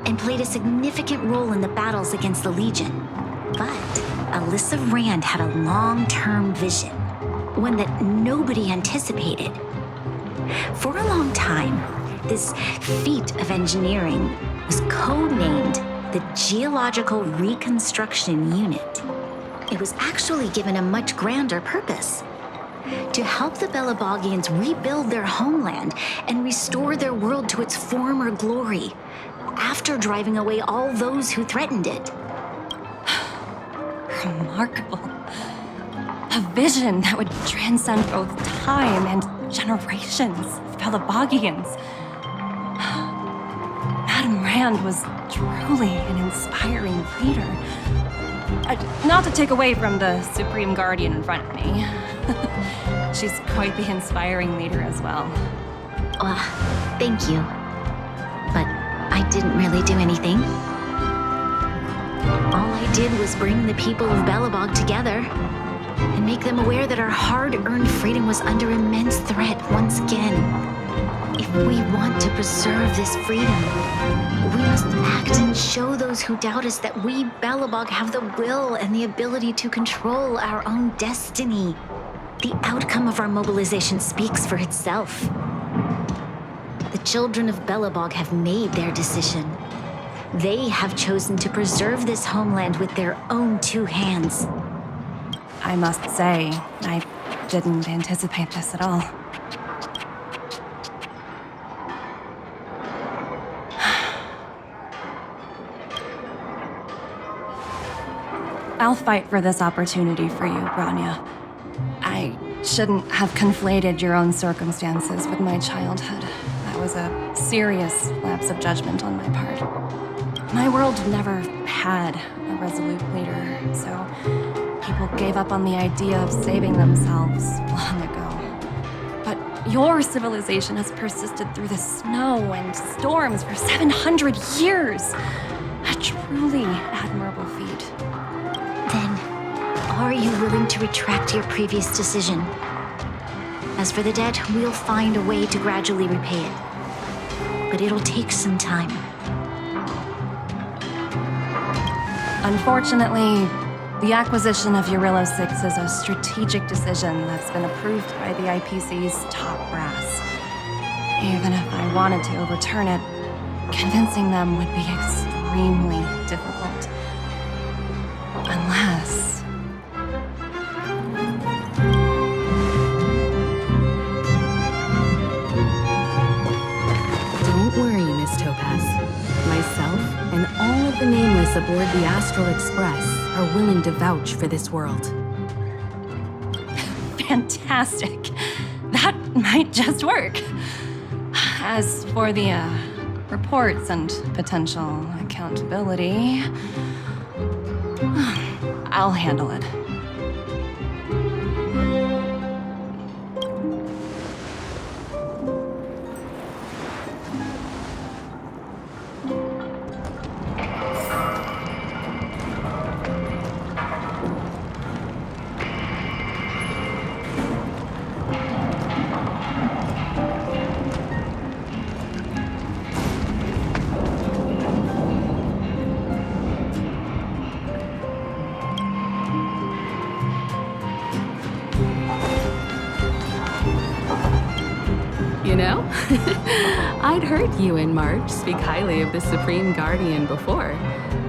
and played a significant role in the battles against the Legion. But Alyssa Rand had a long-term vision, one that nobody anticipated. For a long time, this feat of engineering was codenamed the Geological Reconstruction Unit. it was actually given a much grander purpose. To help the Belobogians rebuild their homeland and restore their world to its former glory, after driving away all those who threatened it. Remarkable. A vision that would transcend both time and generations of Belobogians. Madame Rand was truly an inspiring leader. Not to take away from the Supreme Guardian in front of me. She's quite the inspiring leader as well. Thank you. But I didn't really do anything. All I did was bring the people of Belobog together and make them aware that our hard-earned freedom was under immense threat once again. If we want to preserve this freedom, we must act and show those who doubt us that we, Belobog, have the will and the ability to control our own destiny. The outcome of our mobilization speaks for itself. The children of Belobog have made their decision. They have chosen to preserve this homeland with their own two hands. I must say, I didn't anticipate this at all. I'll fight for this opportunity for you, Branya. I shouldn't have conflated your own circumstances with my childhood. That was a serious lapse of judgment on my part. My world never had a resolute leader, so people gave up on the idea of saving themselves long ago. But your civilization has persisted through the snow and storms for 700 years. A truly admirable feat. Then, are you willing to retract your previous decision? As for the debt, we'll find a way to gradually repay it. But it'll take some time. Unfortunately, the acquisition of Urilla 6 is a strategic decision that's been approved by the IPC's top brass. Even if I wanted to overturn it, convincing them would be extremely difficult. Unless... Don't worry, Miss Topaz. Myself and all of the nameless aboard the Astral Express are willing to vouch for this world. Fantastic. That might just work. As for the, reports and potential accountability, I'll handle it. You know? I'd heard you and Marge speak highly of the Supreme Guardian before,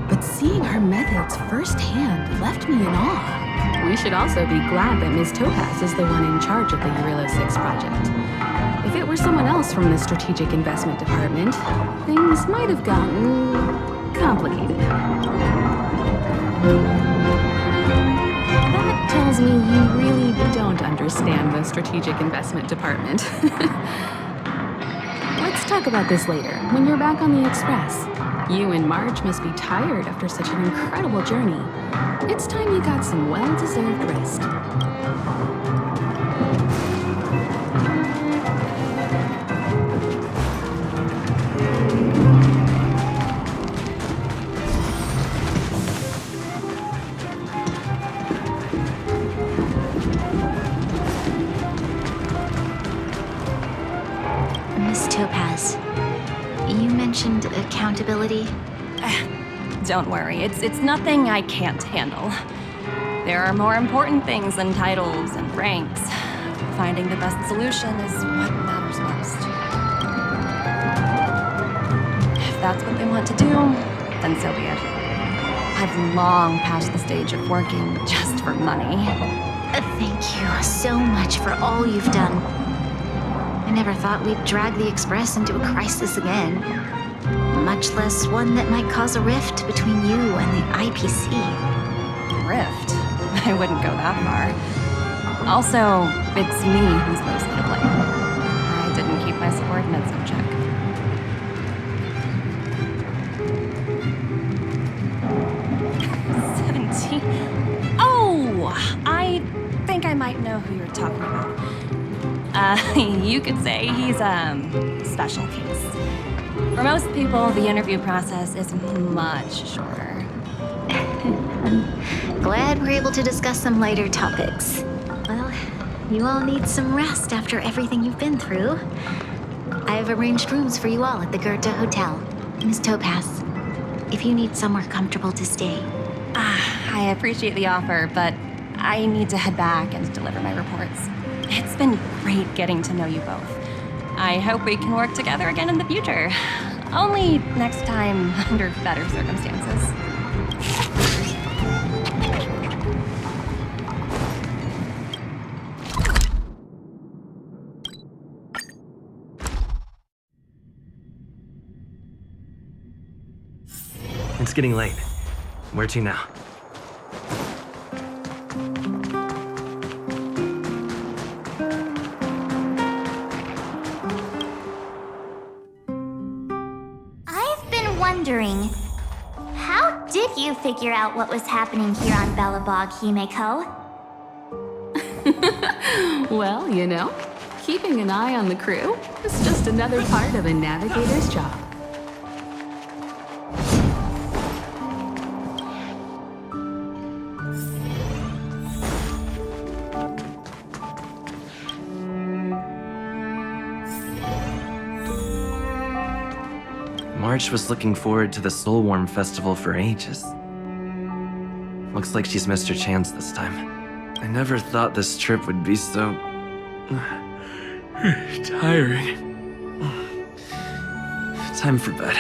but seeing her methods firsthand left me in awe. We should also be glad that Ms. Topaz is the one in charge of the Urilla 6 project. If it were someone else from the Strategic Investment Department, things might have gotten complicated. That tells me you really don't understand the Strategic Investment Department. Let's talk about this later, when you're back on the Express. You and Marge must be tired after such an incredible journey. It's time you got some well-deserved rest. Miss Topaz, you mentioned accountability. Don't worry, it's nothing I can't handle. There are more important things than titles and ranks. Finding the best solution is what matters most. If that's what they want to do, then so be it. I've long passed the stage of working just for money. Thank you so much for all you've done. I never thought we'd drag the Express into a crisis again. Much less one that might cause a rift between you and the IPC. Rift? I wouldn't go that far. Also, it's me who's mostly to blame. I didn't keep my subordinates in check. Oh! I think I might know who you're talking about. You could say he's a special case. For most people, the interview process is much shorter. Glad we're able to discuss some lighter topics. Well, you all need some rest after everything you've been through. I've arranged rooms for you all at the Goethe Hotel. Miss Topaz, if you need somewhere comfortable to stay. I appreciate the offer, but I need to head back and deliver my reports. It's been great getting to know you both. I hope we can work together again in the future. Only next time under better circumstances. It's getting late. Where to now? I've been wondering, how did you figure out what was happening here on Belobog, Himeko? Well, you know, keeping an eye on the crew is just another part of a navigator's job. March was looking forward to the Soulwarm Festival for ages. Looks like she's missed her chance this time. I never thought this trip would be so... tiring. Time for bed.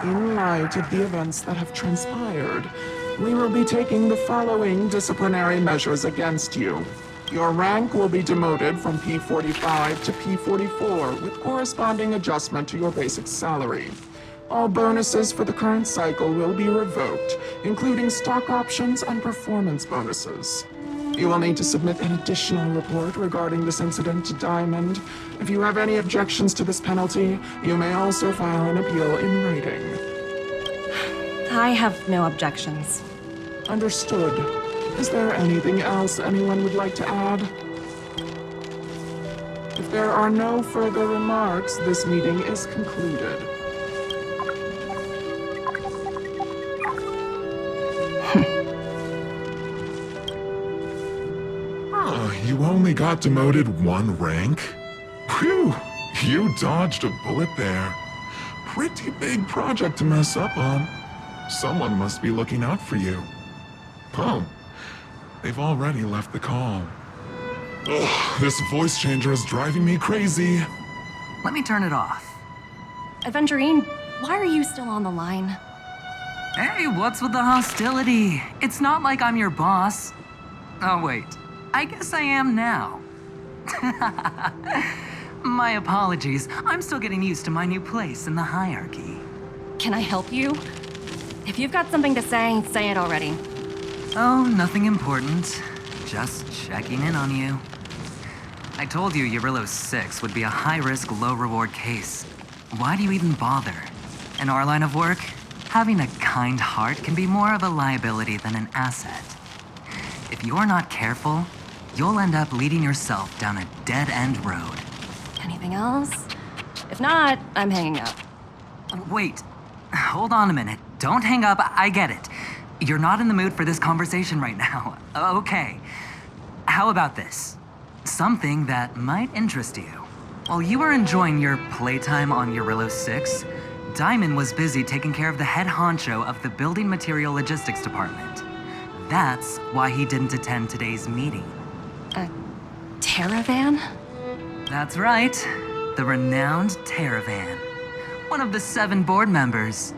In light of the events that have transpired, we will be taking the following disciplinary measures against you. Your rank will be demoted from P45 to P44 with corresponding adjustment to your basic salary. All bonuses for the current cycle will be revoked, including stock options and performance bonuses. You will need to submit an additional report regarding this incident to Diamond. If you have any objections to this penalty, you may also file an appeal in writing. I have no objections. Understood. Is there anything else anyone would like to add? If there are no further remarks, this meeting is concluded. You only got demoted one rank? Whew, you dodged a bullet there. Pretty big project to mess up on. Someone must be looking out for you. Oh, they've already left the call. Ugh, this voice changer is driving me crazy. Let me turn it off. Aventurine, why are you still on the line? Hey, what's with the hostility? It's not like I'm your boss. Oh, wait. I guess I am now. My apologies. I'm still getting used to my new place in the hierarchy. Can I help you? If you've got something to say it already. Oh, nothing important. Just checking in on you. I told you Eurillo 6 would be a high-risk, low-reward case. Why do you even bother? In our line of work, having a kind heart can be more of a liability than an asset. If you're not careful, you'll end up leading yourself down a dead-end road. Anything else? If not, I'm hanging up. Wait. Hold on a minute. Don't hang up. I get it. You're not in the mood for this conversation right now. Okay. How about this? Something that might interest you. While you were enjoying your playtime on Eurillo 6, Diamond was busy taking care of the head honcho of the Building Material Logistics Department. That's why he didn't attend today's meeting. A caravan? That's right. The renowned Teravan. One of the 7 board members.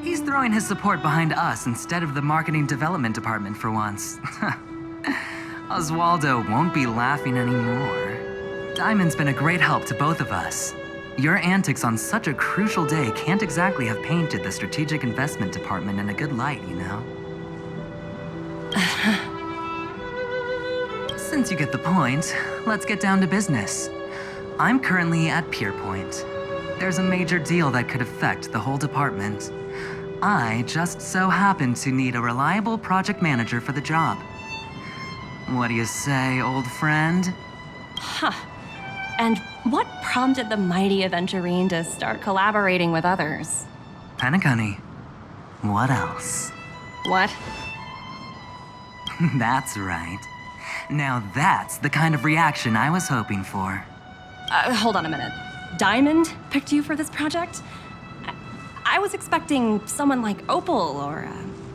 He's throwing his support behind us instead of the marketing development department for once. Oswaldo won't be laughing anymore. Diamond's been a great help to both of us. Your antics on such a crucial day can't exactly have painted the strategic investment department in a good light, you know? Since you get the point, let's get down to business. I'm currently at Pierpoint. There's a major deal that could affect the whole department. I just so happen to need a reliable project manager for the job. What do you say, old friend? Huh. And what prompted the mighty Aventurine to start collaborating with others? Penacony. What else? What? That's right. Now that's the kind of reaction I was hoping for. Hold on a minute. Diamond picked you for this project? I was expecting someone like Opal or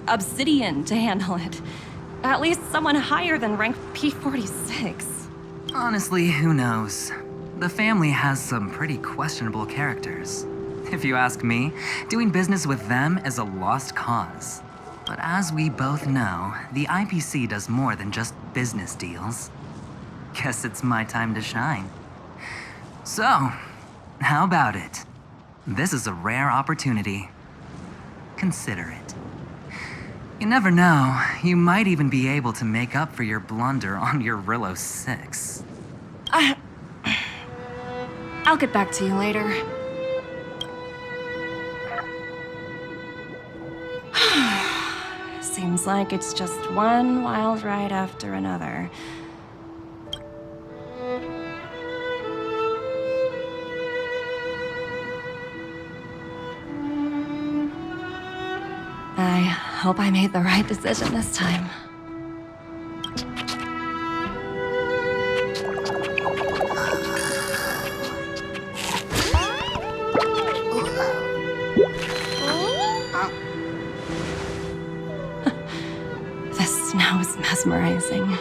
Obsidian to handle it. At least someone higher than rank P46. Honestly, who knows? The family has some pretty questionable characters. If you ask me, doing business with them is a lost cause. But as we both know, the IPC does more than just business deals. Guess it's my time to shine. So, how about it? This is a rare opportunity. Consider it. You never know, you might even be able to make up for your blunder on your Rillo 6. I'll get back to you later. Seems like it's just one wild ride after another. I hope I made the right decision this time. The snow is mesmerizing.